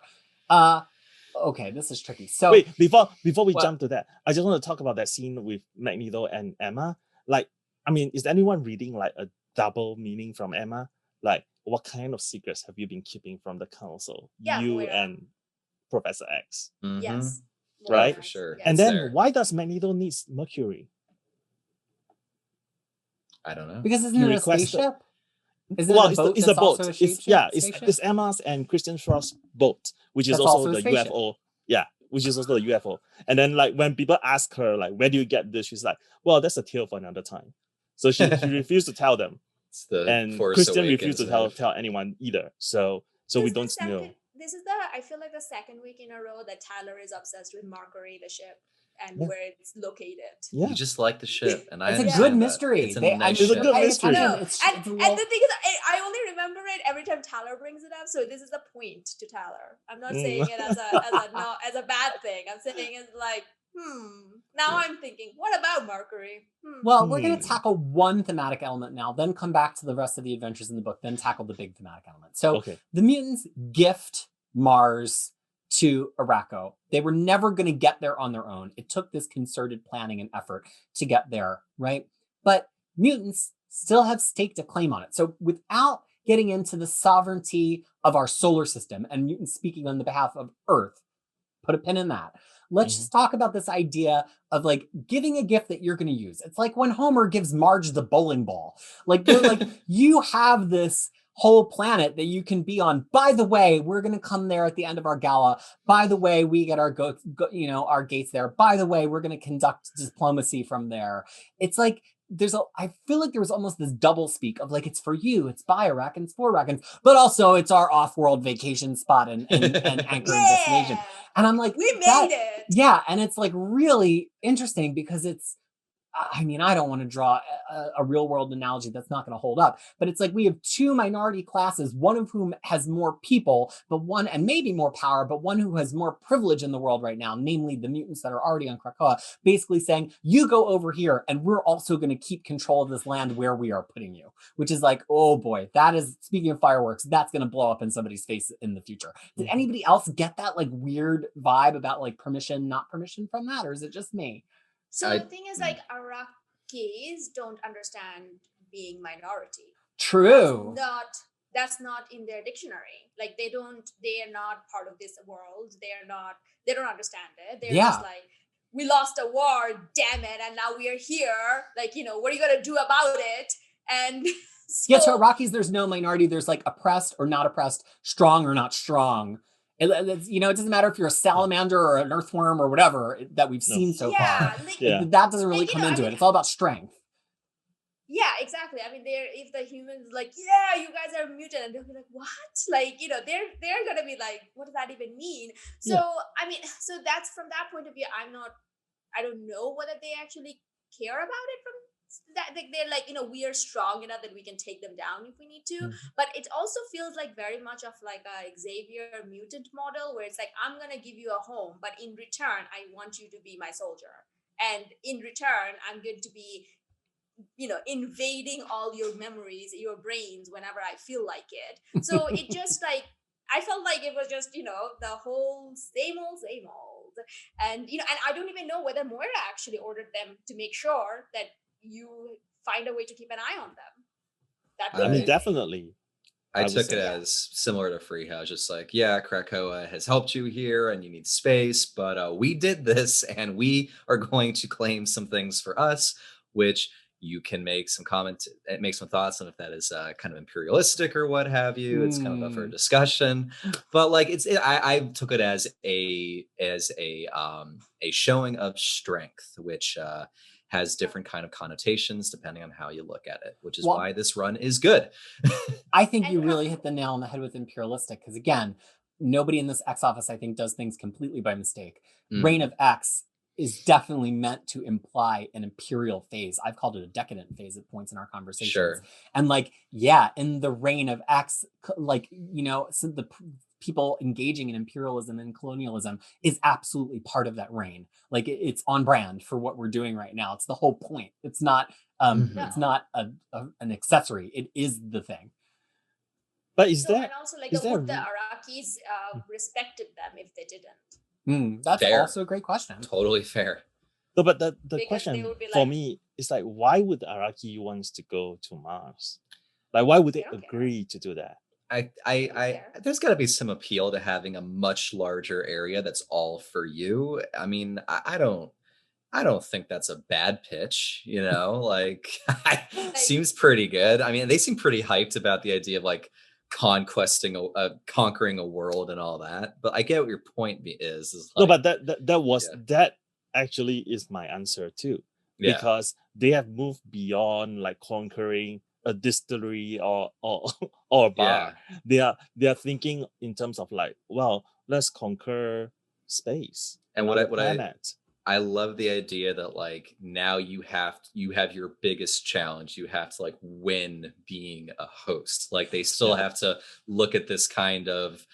[SPEAKER 1] Okay, this is tricky. So
[SPEAKER 2] wait, before we jump to that, I just want to talk about that scene with Magneto and Emma. Like, I mean, is anyone reading like a double meaning from Emma? Like, what kind of secrets have you been keeping from the council?
[SPEAKER 4] Yeah,
[SPEAKER 2] you
[SPEAKER 4] Moira.
[SPEAKER 2] and Professor X.
[SPEAKER 4] Yes.
[SPEAKER 2] Right?
[SPEAKER 3] For sure.
[SPEAKER 4] Yes.
[SPEAKER 2] And then
[SPEAKER 3] there.
[SPEAKER 2] why does Magneto need Mercury?
[SPEAKER 3] I don't know.
[SPEAKER 1] because isn't
[SPEAKER 2] He
[SPEAKER 1] it a
[SPEAKER 2] requested-
[SPEAKER 1] spaceship? Isn't
[SPEAKER 2] Well,
[SPEAKER 1] it a boat?
[SPEAKER 2] it's a
[SPEAKER 1] that's
[SPEAKER 2] boat.
[SPEAKER 1] also a spaceship?
[SPEAKER 2] It's Emma's and Christian Frost's boat, which is
[SPEAKER 1] That's
[SPEAKER 2] also
[SPEAKER 1] also a
[SPEAKER 2] the
[SPEAKER 1] spaceship.
[SPEAKER 2] UFO. Yeah, which is also the UFO. And then like when people ask her like, where do you get this? She's like, well, that's a tale for another time. So she refused to tell them.
[SPEAKER 3] It's the
[SPEAKER 2] And
[SPEAKER 3] Force
[SPEAKER 2] Christian
[SPEAKER 3] Awakens
[SPEAKER 2] refused to tell anyone either. So we don't know.
[SPEAKER 4] This is I feel like the second week in a row that Tyler is obsessed with Mercury, the ship, and
[SPEAKER 2] Yeah.
[SPEAKER 4] where it's located.
[SPEAKER 2] Yeah.
[SPEAKER 3] You just like the ship, and I
[SPEAKER 1] It's a
[SPEAKER 3] understand
[SPEAKER 1] good
[SPEAKER 3] that.
[SPEAKER 1] mystery.
[SPEAKER 3] It's a
[SPEAKER 1] They-
[SPEAKER 3] nice
[SPEAKER 2] It's a
[SPEAKER 3] ship.
[SPEAKER 2] good
[SPEAKER 1] Pay
[SPEAKER 2] mystery.
[SPEAKER 1] attention.
[SPEAKER 4] No,
[SPEAKER 1] It's
[SPEAKER 4] and
[SPEAKER 1] a
[SPEAKER 4] the
[SPEAKER 1] little-
[SPEAKER 4] thing is, I only remember it every time Tyler brings it up. So this is a point to Tyler. I'm not saying it as a bad thing. I'm saying it's like, Now I'm thinking, what about Mercury?
[SPEAKER 1] Well, we're going to tackle one thematic element now, then come back to the rest of the adventures in the book, then tackle the big thematic element. So the mutants gift Mars to Arakko. They were never going to get there on their own. It took this concerted planning and effort to get there, right? But mutants still have staked a claim on it. So without getting into the sovereignty of our solar system and mutants speaking on the behalf of Earth, put a pin in that. Let's just talk about this idea of like giving a gift that you're going to use. It's like when Homer gives Marge the bowling ball. Like, they're like, you have this whole planet that you can be on. By the way, we're going to come there at the end of our gala. By the way, we get our our gates there. By the way, we're going to conduct diplomacy from there. It's like I feel like there was almost this double speak of like, it's for you, it's by Arak, and it's for Arak, but also it's our off-world vacation spot and anchoring destination. And I'm like,
[SPEAKER 4] we made it.
[SPEAKER 1] Yeah, and it's like really interesting because it's, I mean, I don't want to draw a real world analogy that's not going to hold up, but it's like we have two minority classes, one of whom has more people, but one, and maybe more power, but one who has more privilege in the world right now, namely the mutants that are already on Krakoa, basically saying, you go over here and we're also going to keep control of this land where we are putting you, which is like, oh boy, that is, speaking of fireworks, that's going to blow up in somebody's face in the future. Did anybody else get that like weird vibe about like permission, not permission from that? Or is it just me?
[SPEAKER 4] So the thing is, like, Iraqis don't understand being minority.
[SPEAKER 1] True.
[SPEAKER 4] That's not in their dictionary. Like, they are not part of this world. They don't understand it. They're just like, we lost a war, damn it, and now we are here. Like, what are you gonna do about it? And so,
[SPEAKER 1] to Iraqis, there's no minority. There's like oppressed or not oppressed, strong or not strong. It doesn't matter if you're a salamander or an earthworm or whatever that we've seen so far. That doesn't really come into it. It's all about strength.
[SPEAKER 4] Yeah, exactly. I mean, if the humans like, yeah, you guys are mutant, and they'll be like, what? Like, they're gonna be like, what does that even mean? So I mean, so that's from that point of view. I don't know whether they actually care about it from that. They're like, we are strong enough that we can take them down if we need to. But it also feels like very much of like a Xavier mutant model where it's like, I'm gonna give you a home, but in return, I want you to be my soldier, and in return, I'm going to be invading all your memories, your brains whenever I feel like it. So it just like, I felt like it was just, the whole same old. And, and I don't even know whether Moira actually ordered them to make sure that you find a way to keep an eye on them.
[SPEAKER 2] I mean, definitely.
[SPEAKER 3] I took it as similar to Freehouse, just like, yeah, Krakoa has helped you here and you need space, but we did this and we are going to claim some things for us, which you can make some comments, make some thoughts on if that is kind of imperialistic or what have you. It's kind of up for a discussion, but like I took it as a showing of strength, which has different kind of connotations depending on how you look at it, which is why this run is good.
[SPEAKER 1] I think you really hit the nail on the head with imperialistic, because again, nobody in this X office, I think, does things completely by mistake. Reign of X is definitely meant to imply an imperial phase. I've called it a decadent phase at points in our conversations.
[SPEAKER 3] Sure.
[SPEAKER 1] And like, yeah, in the reign of X, like, so people engaging in imperialism and colonialism is absolutely part of that reign. Like it's on brand for what we're doing right now. It's the whole point. It's not it's not an accessory. It is the thing.
[SPEAKER 2] But is
[SPEAKER 4] So,
[SPEAKER 2] there
[SPEAKER 4] and also like
[SPEAKER 2] is there
[SPEAKER 4] would the
[SPEAKER 2] a-
[SPEAKER 4] Arakis respected them if they didn't?
[SPEAKER 1] That's
[SPEAKER 3] Fair.
[SPEAKER 1] also a great question.
[SPEAKER 3] Totally fair.
[SPEAKER 2] No, but the
[SPEAKER 4] Because
[SPEAKER 2] question
[SPEAKER 4] they would be
[SPEAKER 2] for
[SPEAKER 4] like-
[SPEAKER 2] me is like, why would the Araki wants to go to Mars? Like, why would they
[SPEAKER 4] They don't care.
[SPEAKER 2] agree to do that?
[SPEAKER 3] I there's got to be some appeal to having a much larger area that's all for you. I mean, I don't think that's a bad pitch, you know, like seems pretty good. I mean, they seem pretty hyped about the idea of like conquering a world and all that. But I get what your point is
[SPEAKER 2] No,
[SPEAKER 3] like,
[SPEAKER 2] but that was
[SPEAKER 3] yeah.
[SPEAKER 2] that actually is my answer too,
[SPEAKER 3] yeah,
[SPEAKER 2] because they have moved beyond like conquering a distillery or or a bar. They are thinking in terms of like, well, let's conquer space,
[SPEAKER 3] And
[SPEAKER 2] another
[SPEAKER 3] what I
[SPEAKER 2] planet.
[SPEAKER 3] I love the idea that like now you have your biggest challenge. You have to like win being a host. Like they still
[SPEAKER 2] Yeah.
[SPEAKER 3] have to look at this kind of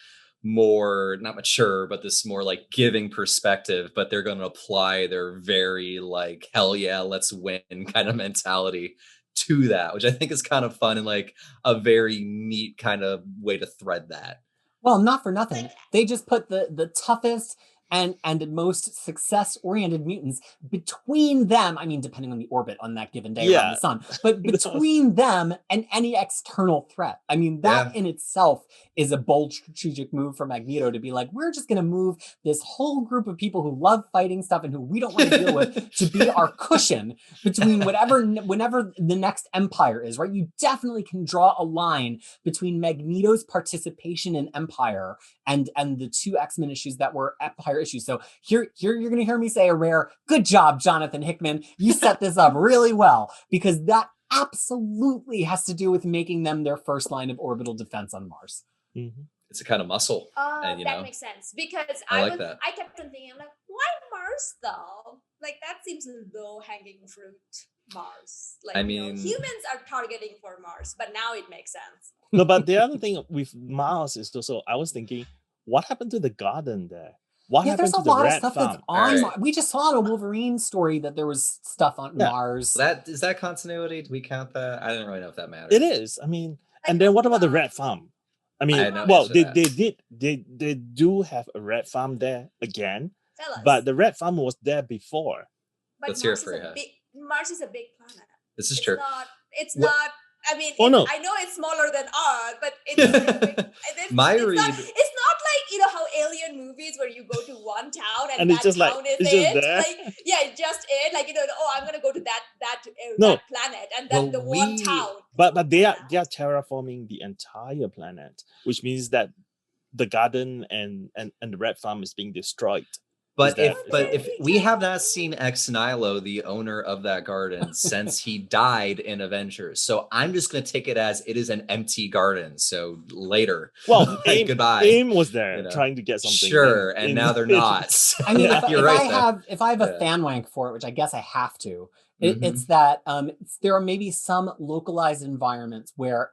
[SPEAKER 3] more not mature, but this more like giving perspective, but they're going to apply their very like hell yeah, let's win kind of mentality to that, which I think is kind of fun and like a very neat kind of way to thread that.
[SPEAKER 1] Well, not for nothing. They just put the toughest and most success-oriented mutants between them. I mean, depending on the orbit on that given day around
[SPEAKER 2] Yeah.
[SPEAKER 1] the sun, but between them and any external threat. I mean, that in itself is a bold strategic move for Magneto to be like, we're just going to move this whole group of people who love fighting stuff and who we don't want to deal with to be our cushion between whenever the next empire is, right? You definitely can draw a line between Magneto's participation in Empire and the two X-Men issues that were Empire issues. So here you're going to hear me say a rare, good job, Jonathan Hickman. You set this up really well, because that absolutely has to do with making them their first line of orbital defense on Mars.
[SPEAKER 2] Mm-hmm.
[SPEAKER 3] It's a kind of muscle. And,
[SPEAKER 4] That makes sense, because
[SPEAKER 3] I like
[SPEAKER 4] I
[SPEAKER 3] that.
[SPEAKER 4] kept on thinking, I'm like, why Mars though? Like that seems low hanging fruit. Mars, like
[SPEAKER 3] I
[SPEAKER 4] you know,
[SPEAKER 3] mean-
[SPEAKER 4] humans are targeting for Mars, but now it makes sense.
[SPEAKER 2] No, but the other thing with Mars is also, I was thinking, what happened to the garden there? What
[SPEAKER 1] Yeah,
[SPEAKER 2] happened
[SPEAKER 1] there's a
[SPEAKER 2] to the
[SPEAKER 1] lot of
[SPEAKER 2] rat
[SPEAKER 1] stuff
[SPEAKER 2] farm?
[SPEAKER 1] that's on
[SPEAKER 3] Alright.
[SPEAKER 1] Mars. We just saw in a Wolverine story that there was stuff on
[SPEAKER 2] Yeah.
[SPEAKER 1] Mars.
[SPEAKER 3] That is that continuity? Do we count that? I didn't really know if that matters.
[SPEAKER 2] It is. I mean, and then what about the rat farm? I mean,
[SPEAKER 3] I had no
[SPEAKER 2] well,
[SPEAKER 3] answer to
[SPEAKER 2] they do have a rat farm there again,
[SPEAKER 4] Tell us.
[SPEAKER 2] but the rat farm was there before.
[SPEAKER 4] But
[SPEAKER 3] Let's hear it
[SPEAKER 4] Mars
[SPEAKER 3] for
[SPEAKER 4] is
[SPEAKER 3] you,
[SPEAKER 4] a
[SPEAKER 3] Hef.
[SPEAKER 4] big Mars is a big planet.
[SPEAKER 3] This is
[SPEAKER 4] It's
[SPEAKER 3] true.
[SPEAKER 4] not. It's
[SPEAKER 2] What-
[SPEAKER 4] not. I mean,
[SPEAKER 2] Oh, no.
[SPEAKER 4] I know it's smaller than Earth, but it's
[SPEAKER 3] My
[SPEAKER 4] it's
[SPEAKER 3] read-
[SPEAKER 4] Not, it's not like you know how alien movies where you go to one town and
[SPEAKER 2] And it's
[SPEAKER 4] that
[SPEAKER 2] just like-
[SPEAKER 4] town is
[SPEAKER 2] it's just
[SPEAKER 4] it.
[SPEAKER 2] there.
[SPEAKER 4] Like yeah, it's just it. Like you know, oh, I'm gonna go to that
[SPEAKER 2] No.
[SPEAKER 4] that planet, and then
[SPEAKER 3] Well,
[SPEAKER 4] the one
[SPEAKER 3] we-
[SPEAKER 4] town.
[SPEAKER 2] But they are terraforming the entire planet, which means that the garden and the rat farm is being destroyed.
[SPEAKER 3] But
[SPEAKER 2] that-
[SPEAKER 3] if we have not seen Ex Nihilo, the owner of that garden, since he died in Avengers, so I'm just gonna take it as it is an empty garden. So later,
[SPEAKER 2] Well,
[SPEAKER 3] Like, goodbye.
[SPEAKER 2] AIM was there
[SPEAKER 3] You know.
[SPEAKER 2] trying to get something.
[SPEAKER 3] Sure,
[SPEAKER 2] in-
[SPEAKER 3] and
[SPEAKER 2] in-
[SPEAKER 3] now they're not.
[SPEAKER 1] I mean,
[SPEAKER 2] Yeah.
[SPEAKER 3] You're right, though.
[SPEAKER 1] if I have a
[SPEAKER 3] Yeah.
[SPEAKER 1] fan wank for it, which I guess I have to,
[SPEAKER 3] Mhm.
[SPEAKER 1] it's that there are maybe some localized environments where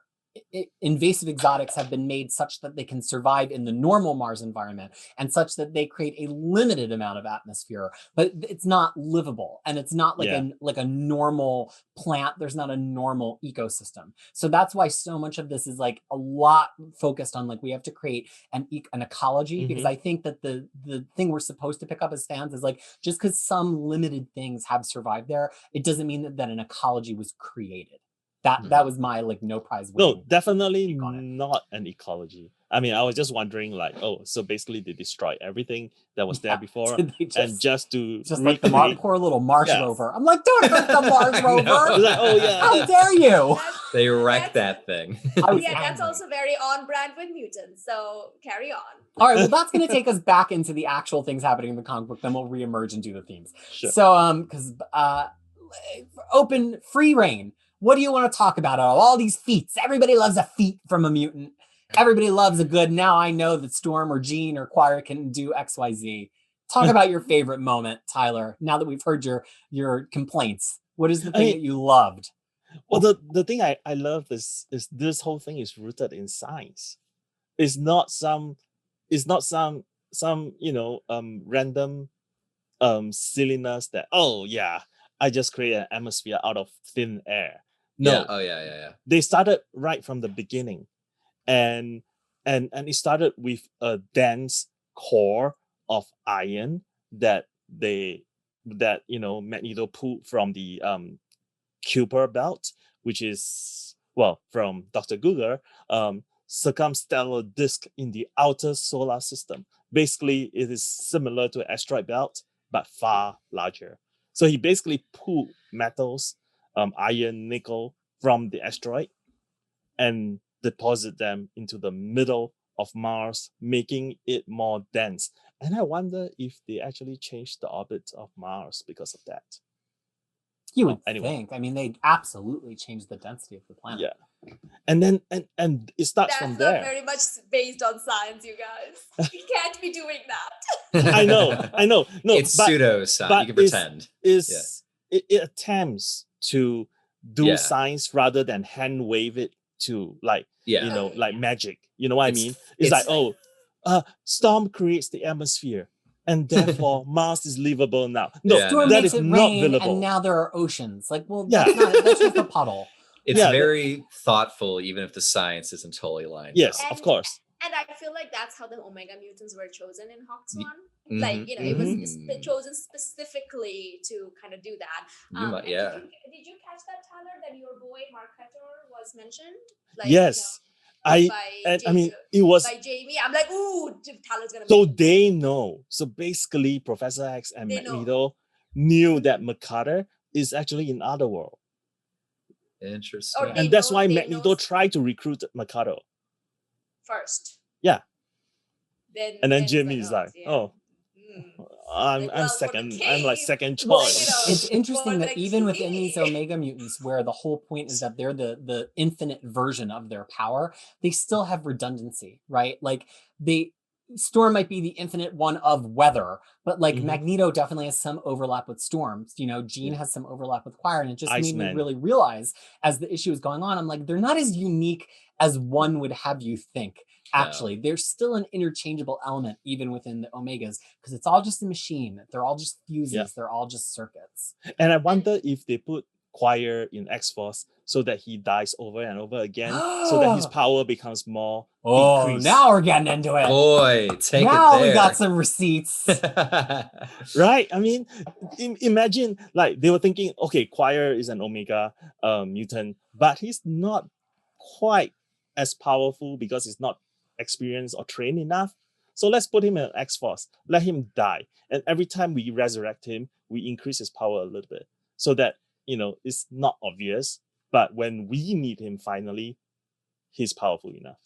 [SPEAKER 1] invasive exotics have been made such that they can survive in the normal Mars environment, and such that they create a limited amount of atmosphere, but it's not livable, and it's not like a normal plant. There's not a normal ecosystem. So that's why so much of this is like a lot focused on like we have to create an ecology, because I think that the thing we're supposed to pick up as fans is like, just because some limited things have survived there, it doesn't mean that an ecology was created. That was my like no prize
[SPEAKER 2] No,
[SPEAKER 1] winning.
[SPEAKER 2] definitely
[SPEAKER 1] take on it.
[SPEAKER 2] not an ecology. I mean, I was just wondering, like, oh, so basically they destroyed everything that was there
[SPEAKER 1] Yeah.
[SPEAKER 2] before,
[SPEAKER 1] Did they
[SPEAKER 2] and just to
[SPEAKER 1] like the poor little Mars
[SPEAKER 2] Yeah.
[SPEAKER 1] rover. I'm like, don't hurt the Mars
[SPEAKER 3] I know.
[SPEAKER 1] rover.
[SPEAKER 2] It's like, oh yeah,
[SPEAKER 1] How dare you?
[SPEAKER 3] They wrecked that thing.
[SPEAKER 1] I was
[SPEAKER 4] Yeah, that's
[SPEAKER 1] angry.
[SPEAKER 4] also very on brand with mutants. So carry on.
[SPEAKER 1] All right, well, that's going to take us back into the actual things happening in the comic book. Then we'll reemerge and do the themes.
[SPEAKER 2] Sure.
[SPEAKER 1] So, because open free reign. What do you want to talk about? All these feats. Everybody loves a feat from a mutant. Everybody loves a good. Now I know that Storm or Jean or Choir can do X, Y, Z. Talk about your favorite moment, Tyler. Now that we've heard your complaints, what is the thing that you loved?
[SPEAKER 2] Well, the thing I love is this whole thing is rooted in science. It's not some it's not some random silliness that, oh yeah, I just create an atmosphere out of thin air. No.
[SPEAKER 3] Yeah. Oh yeah.
[SPEAKER 2] They started right from the beginning, and it started with a dense core of iron that Magneto pulled from the Kuiper belt, which is, well, from Dr. Google, circumstellar disk in the outer solar system. Basically, it is similar to an asteroid belt, but far larger. So he basically pulled metals, iron, nickel, from the asteroid and deposit them into the middle of Mars, making it more dense. And I wonder if they actually changed the orbit of Mars because of that.
[SPEAKER 1] You would think. I mean, they absolutely changed the density of the planet.
[SPEAKER 2] Yeah. And then and it starts from there.
[SPEAKER 4] That's not very much based on science, you guys. You can't be doing that.
[SPEAKER 2] I know. No,
[SPEAKER 3] it's pseudoscience. You can pretend.
[SPEAKER 2] It attempts to do science rather than hand wave it to like magic. You know what I mean? It's like, storm creates the atmosphere, and therefore Mars is livable now. No,
[SPEAKER 1] storm
[SPEAKER 2] that
[SPEAKER 1] makes
[SPEAKER 2] is
[SPEAKER 1] it
[SPEAKER 2] not
[SPEAKER 1] rain,
[SPEAKER 2] livable.
[SPEAKER 1] and now there are oceans. Like, well, that's just a puddle.
[SPEAKER 3] It's very thoughtful, even if the science isn't totally lined up.
[SPEAKER 2] Of course.
[SPEAKER 4] And I feel like that's how the Omega mutants were chosen in Hawks One. Like, it was chosen specifically to kind of do that. Did you catch that, Tyler, that your boy Mark Hector was mentioned? Like,
[SPEAKER 2] yes. I mean, it was
[SPEAKER 4] by Jamie. I'm like, ooh, Tyler's gonna.
[SPEAKER 2] So they know. So basically, Professor X and Magneto knew that Makata is actually in Otherworld.
[SPEAKER 3] Interesting.
[SPEAKER 2] And that's why Magneto tried to recruit Makata
[SPEAKER 4] first.
[SPEAKER 2] Yeah.
[SPEAKER 4] Then
[SPEAKER 2] Jimmy is like, I'm second. I'm like second choice.
[SPEAKER 1] It's interesting that even within these Omega mutants, where the whole point is that they're the infinite version of their power, they still have redundancy, right? Like Storm might be the infinite one of weather, but like Magneto definitely has some overlap with Storm. Jean has some overlap with Quire, and it just made me really realize as the issue is going on, I'm like, they're not as unique as one would have you think. Actually, there's still an interchangeable element even within the Omegas, because it's all just a machine. They're all just fuses. They're all just circuits.
[SPEAKER 2] And I wonder if they put Quire in X-Force so that he dies over and over again, so that his power becomes more decreased.
[SPEAKER 1] Now we're getting into it.
[SPEAKER 3] Boy, take
[SPEAKER 1] now
[SPEAKER 3] it there.
[SPEAKER 1] We got some receipts.
[SPEAKER 2] Right? I mean, imagine like they were thinking, okay, Quire is an Omega mutant, but he's not quite as powerful because he's not experienced or trained enough. So let's put him in X-Force, let him die. And every time we resurrect him, we increase his power a little bit so that, it's not obvious. But when we need him finally, he's powerful enough.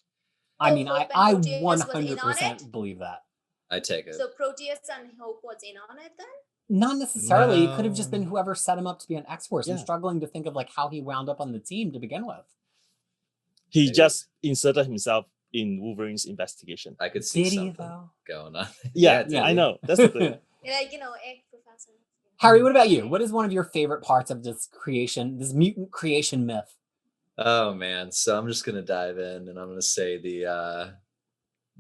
[SPEAKER 1] I mean, I 100% believe that.
[SPEAKER 3] I take it.
[SPEAKER 4] So Proteus and Hope was in on it then?
[SPEAKER 1] Not necessarily. No. It could have just been whoever set him up to be an X-Force. I'm struggling to think of like how he wound up on the team to begin with.
[SPEAKER 2] He just inserted himself in Wolverine's investigation.
[SPEAKER 3] I could see something going on.
[SPEAKER 2] Yeah, I know. That's the thing.
[SPEAKER 4] Professor.
[SPEAKER 1] Harry, what about you? What is one of your favorite parts of this mutant creation myth?
[SPEAKER 3] Oh man, so I'm just gonna dive in and I'm gonna say the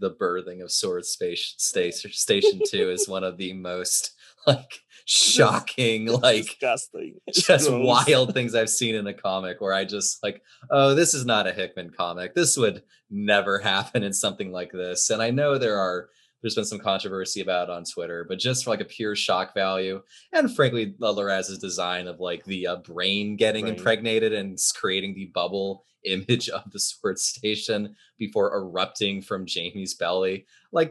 [SPEAKER 3] birthing of Sword Station 2 is one of the most shocking,
[SPEAKER 2] disgusting,
[SPEAKER 3] just wild things I've seen in a comic, where I just oh, this is not a Hickman comic. This would never happen in something like this. And I know there's been some controversy about it on Twitter, but just for a pure shock value, and frankly, Laraz's design of the brain getting impregnated and creating the bubble image of the Sword Station before erupting from Jamie's belly.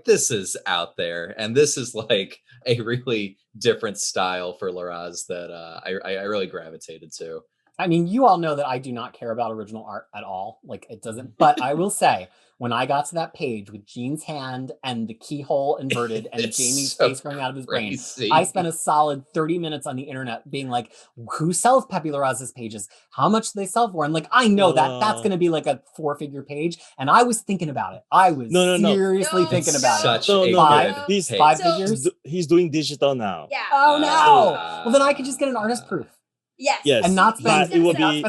[SPEAKER 3] This is out there, and this is a really different style for Laraz that I really gravitated to.
[SPEAKER 1] I mean, you all know that I do not care about original art at all. It doesn't. But I will say, when I got to that page with Jean's hand and the keyhole inverted and Jamie's face growing out of his brain, I spent a solid 30 minutes on the internet being like, who sells Pepe Larraz's pages? How much do they sell for? And I know that's going to be a 4-figure page. And I was thinking about it. I was seriously thinking about it.
[SPEAKER 3] Such a good
[SPEAKER 2] He's
[SPEAKER 1] 5 figures.
[SPEAKER 2] He's doing digital now.
[SPEAKER 4] Yeah.
[SPEAKER 1] Oh no. Well, then I could just get an artist proof.
[SPEAKER 4] Yes.
[SPEAKER 1] And not spend
[SPEAKER 2] it will be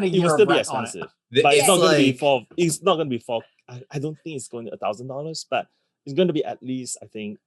[SPEAKER 2] expensive. But it's not going to be for. It's not going to be for. I don't think it's going to $1,000, but it's going to be at least, I think,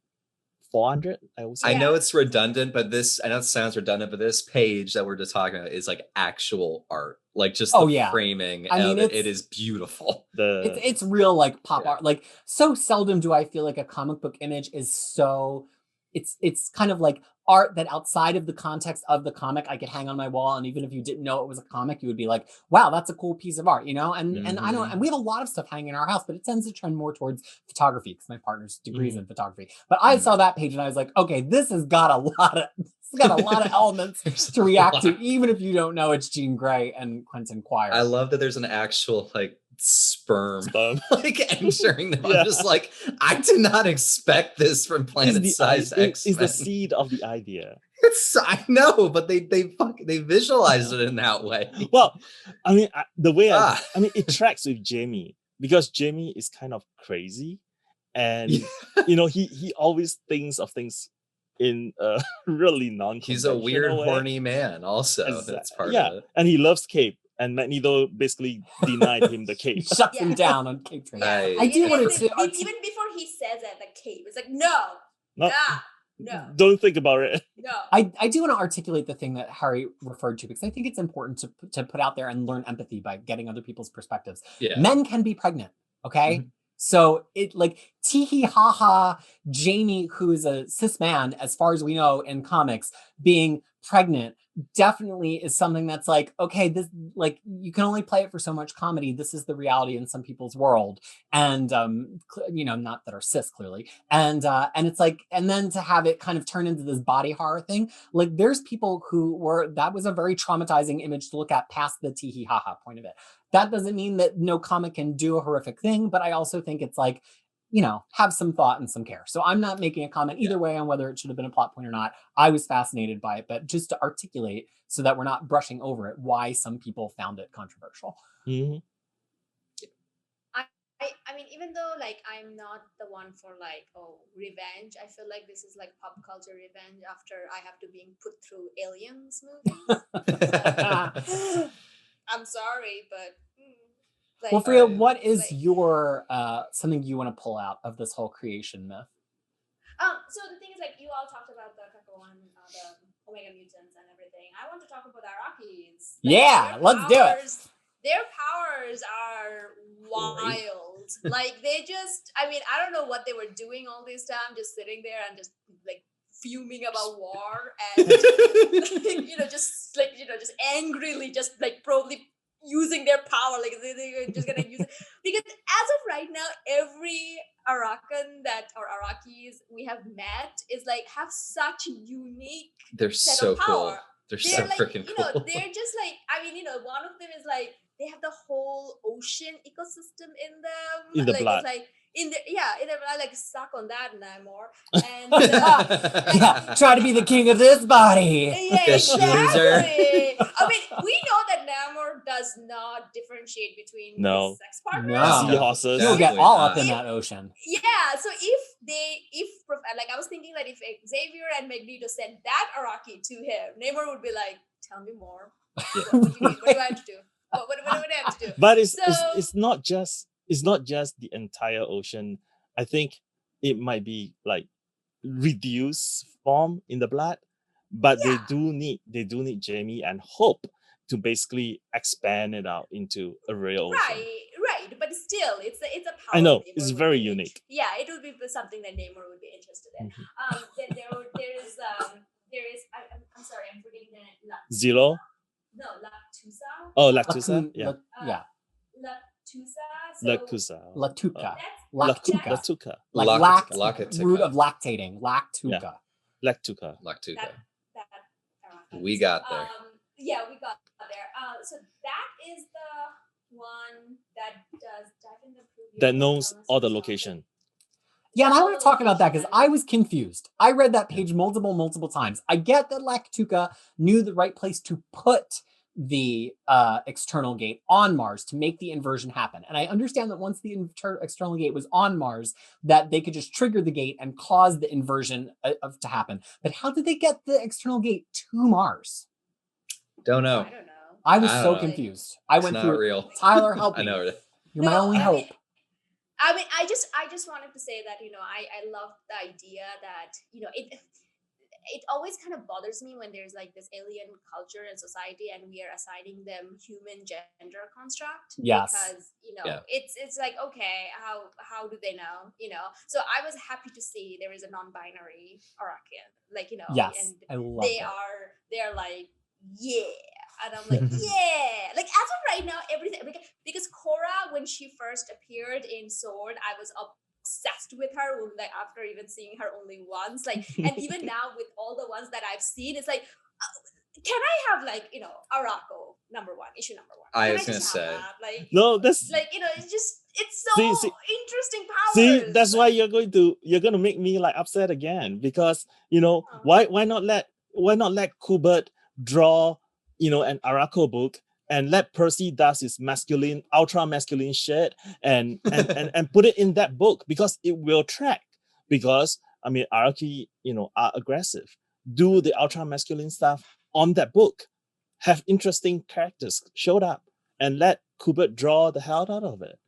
[SPEAKER 2] 400, I would say.
[SPEAKER 3] I know it's redundant, but I know it sounds redundant, but this page that we're just talking about is like actual art. Like just the framing of it is beautiful.
[SPEAKER 1] It's real like pop art. Like so seldom do I feel like a comic book image is so it's kind of like art that outside of the context of the comic I could hang on my wall, and even if you didn't know it was a comic, you would be like, wow, that's a cool piece of art, you know? And I don't, and we have a lot of stuff hanging in our house, but it tends to trend more towards photography because my partner's degrees in photography. But I saw that page and I was like, okay, this has got a lot of elements to react to, even if you don't know it's Jean Grey and Quentin Quire.
[SPEAKER 3] I love that there's an actual like sperm like entering them. I'm just like, I did not expect this from Planet Size X.
[SPEAKER 2] Is the seed of the idea.
[SPEAKER 3] I know, but they visualized it in that way.
[SPEAKER 2] Well, I mean, the way I mean, it tracks with Jamie because Jamie is kind of crazy, and you know, he always thinks of things in a really non-conventional
[SPEAKER 3] He's a weird,
[SPEAKER 2] way.
[SPEAKER 3] horny man. Also, that's part of it.
[SPEAKER 2] And he loves cape. And Magneto basically denied him the cape.
[SPEAKER 1] Shuts him down on cape training.
[SPEAKER 4] I do want to even before he says it, the cape. It's like no.
[SPEAKER 2] Don't think about it.
[SPEAKER 4] No.
[SPEAKER 1] I do want to articulate the thing that Harry referred to because I think it's important to put out there and learn empathy by getting other people's perspectives.
[SPEAKER 3] Yeah.
[SPEAKER 1] Men can be pregnant, okay? Mm-hmm. So it like tee ha ha Jamie, who is a cis man, as far as we know in comics, being pregnant definitely is something that's like, okay, this like you can only play it for so much comedy. This is the reality in some people's world. And you know, not that are cis clearly. And it's like, and then to have it kind of turn into this body horror thing, like there's people who that was a very traumatizing image to look at past the tee hee ha ha point of it. That doesn't mean that no comic can do a horrific thing, but I also think it's like, you know, have some thought and some care. So I'm not making a comment either way on whether it should have been a plot point or not. I was fascinated by it, but just to articulate so that we're not brushing over it, why some people found it controversial.
[SPEAKER 2] Mm-hmm.
[SPEAKER 4] I mean, even though like I'm not the one for like, revenge, I feel like this is like pop culture revenge after I have to being put through Aliens movies. I'm sorry, but
[SPEAKER 1] like, well, Freya, what is your something you want to pull out of this whole creation myth?
[SPEAKER 4] So the thing is, like, you all talked about the Kakao and the Omega mutants and everything. I want to talk about the Arakis.
[SPEAKER 1] Like, let's do it.
[SPEAKER 4] Their powers are wild. Like they just, I mean, I don't know what they were doing all this time, just sitting there and just like fuming about war and just angrily just like probably using their power, like they're just gonna use it. Because as of right now, every Arakan or Arakis we have met is like have such unique set of power.
[SPEAKER 3] Cool. They're so
[SPEAKER 4] like,
[SPEAKER 3] freaking cool.
[SPEAKER 4] They're just like, I mean, one of them is like they have the whole ocean ecosystem in them.
[SPEAKER 2] In the
[SPEAKER 4] like,
[SPEAKER 2] blood.
[SPEAKER 4] It's like in the I like suck on that Namor. And
[SPEAKER 1] try to be the king of this body.
[SPEAKER 4] Yeah, exactly. I mean, we know that Namor does not differentiate between his sex partners.
[SPEAKER 1] No,
[SPEAKER 2] seahorses.
[SPEAKER 1] He'll get all up in that ocean.
[SPEAKER 4] Yeah, so like I was thinking that if Xavier and Magneto sent that Araki to him, Namor would be like, "Tell me more. What do you mean? What do I have to do? What do I have to do?"
[SPEAKER 2] But it's not just the entire ocean. I think it might be like reduced form in the blood, but they do need Jamie and Hope to basically expand it out into a real ocean.
[SPEAKER 4] Right, but still, it's a power.
[SPEAKER 2] I know
[SPEAKER 4] Namor
[SPEAKER 2] it's very unique.
[SPEAKER 4] Yeah, it would be something that Namor would be interested in. Mm-hmm. Then there is. I'm sorry, I'm forgetting the name.
[SPEAKER 2] Zero.
[SPEAKER 4] No, Lactusa.
[SPEAKER 2] Oh, Lactusa. Yeah.
[SPEAKER 1] Latuka.
[SPEAKER 2] Latuka.
[SPEAKER 1] Like root of lactating. Lactuka.
[SPEAKER 2] Lactuka.
[SPEAKER 3] We got there.
[SPEAKER 4] Yeah, we got there. So that is the one that does dive in the preview.
[SPEAKER 2] That knows all the location.
[SPEAKER 1] Yeah, and I want to talk about that because I was confused. I read that page multiple times. I get that Lactuka knew the right place to put the external gate on Mars to make the inversion happen. And I understand that once the external gate was on Mars, that they could just trigger the gate and cause the inversion to happen. But how did they get the external gate to Mars?
[SPEAKER 3] Don't know.
[SPEAKER 4] I don't know.
[SPEAKER 1] I was so confused. I went through
[SPEAKER 3] real.
[SPEAKER 1] Tyler, help me.
[SPEAKER 3] I know.
[SPEAKER 1] You're my only hope.
[SPEAKER 4] I mean, I just wanted to say that, I love the idea that, it always kind of bothers me when there's like this alien culture and society and we are assigning them human gender construct.
[SPEAKER 1] Yes.
[SPEAKER 4] Because,
[SPEAKER 3] Yeah.
[SPEAKER 4] it's like, okay, how do they know? So I was happy to see there is a non-binary Arakian, like,
[SPEAKER 1] Yes,
[SPEAKER 4] and
[SPEAKER 1] I love
[SPEAKER 4] they're like, yeah. And I'm like, yeah. Like, as of right now, everything, because Korra, when she first appeared in Sword, I was obsessed with her, like, after even seeing her only once, like, and even now with all the ones that I've seen, it's like, can I have, like, Arako issue number one?
[SPEAKER 3] I
[SPEAKER 4] Can
[SPEAKER 3] was gonna
[SPEAKER 4] just
[SPEAKER 3] say.
[SPEAKER 4] have that? Like,
[SPEAKER 2] No, that's
[SPEAKER 4] like, it's so interesting powers.
[SPEAKER 2] see, that's why you're gonna make me like upset again, because why not let Kubert draw an Arako book, and let Percy does his masculine, ultra masculine shit, and put it in that book, because it will track. Because I mean, Araki, are aggressive. Do the ultra masculine stuff on that book. Have interesting characters showed up, and let Kubert draw the hell out of it.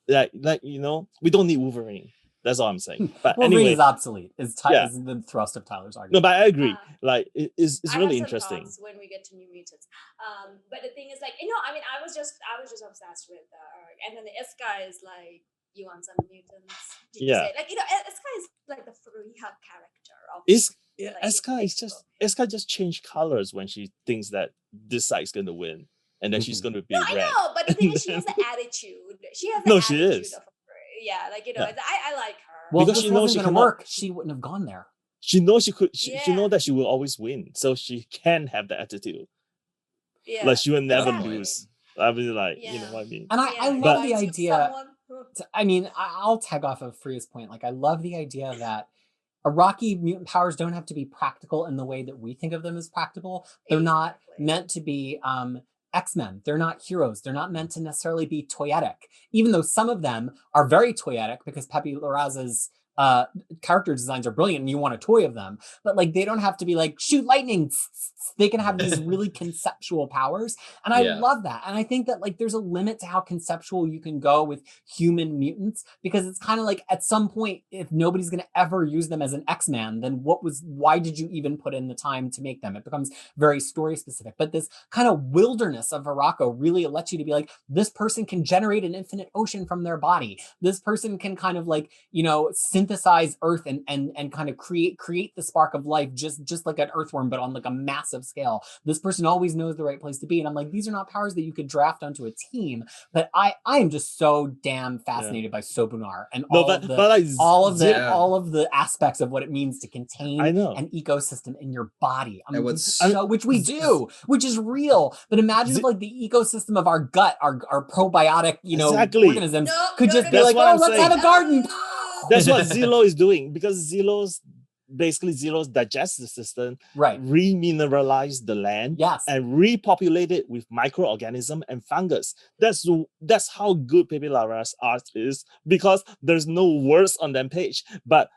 [SPEAKER 2] Like we don't need Wolverine. That's all I'm saying. But
[SPEAKER 1] Wolverine
[SPEAKER 2] anyway,
[SPEAKER 1] is obsolete. Is the thrust of Tyler's argument.
[SPEAKER 2] no, but I agree. Like it's
[SPEAKER 4] I
[SPEAKER 2] really
[SPEAKER 4] have some
[SPEAKER 2] interesting.
[SPEAKER 4] thoughts when we get to New Mutants. But the thing is, like, I mean, I was just obsessed with and then the Iska is like, you want some mutants? Did you say, like, Iska is like the Furia character of
[SPEAKER 2] Iska just changed colors when she thinks that this side's gonna win, and then she's gonna be
[SPEAKER 4] No,
[SPEAKER 2] red.
[SPEAKER 4] I know, but the thing is, she has the attitude. She has the
[SPEAKER 2] No,
[SPEAKER 4] attitude
[SPEAKER 2] she is.
[SPEAKER 4] of like,
[SPEAKER 2] Yeah.
[SPEAKER 4] I like her.
[SPEAKER 1] Well,
[SPEAKER 2] Because
[SPEAKER 1] if
[SPEAKER 2] she
[SPEAKER 1] this
[SPEAKER 2] knows
[SPEAKER 1] wasn't
[SPEAKER 2] she
[SPEAKER 1] gonna
[SPEAKER 2] cannot-
[SPEAKER 1] work, she wouldn't have gone there.
[SPEAKER 2] She knows she could. She
[SPEAKER 4] Yeah.
[SPEAKER 2] knows that she will always win, so she can have the attitude.
[SPEAKER 4] Yeah,
[SPEAKER 2] Like she will never
[SPEAKER 4] exactly.
[SPEAKER 2] lose. I mean, like, you know
[SPEAKER 4] Yeah.
[SPEAKER 2] what I mean?
[SPEAKER 1] And I
[SPEAKER 4] Yeah,
[SPEAKER 1] love the
[SPEAKER 4] but
[SPEAKER 1] idea.
[SPEAKER 4] someone-
[SPEAKER 1] I mean, I'll tag off of Freya's point. Like, I love the idea that Iraqi mutant powers don't have to be practical in the way that we think of them as practical. They're not
[SPEAKER 4] Exactly.
[SPEAKER 1] meant to be X-Men. They're not heroes. They're not meant to necessarily be toyetic, even though some of them are very toyetic, because Pepe Larraz's character designs are brilliant and you want a toy of them. But like, they don't have to be like, shoot lightning. They can have these really conceptual powers. And I love that. And I think that like there's a limit to how conceptual you can go with human mutants, because it's kind of like, at some point, if nobody's going to ever use them as an X-Man, then why did you even put in the time to make them? It becomes very story specific. But this kind of wilderness of Harako really lets you to be like, this person can generate an infinite ocean from their body. This person can kind of like, synthesize earth and kind of create the spark of life, just like an earthworm, but on like a massive scale. This person always knows the right place to be. And I'm like, these are not powers that you could draft onto a team. But I am just so damn fascinated by Sobunar and all of the aspects of what it means to contain an ecosystem in your body. Which we do, which is real. But imagine if like the ecosystem of our gut, our probiotic, organisms could just be like, oh, let's have a garden.
[SPEAKER 2] That's what Zillow is doing, because Zillow's digestive system remineralize the land and repopulate it with microorganism and fungus. That's how good Pepe Larraz's art is, because there's no words on that page, but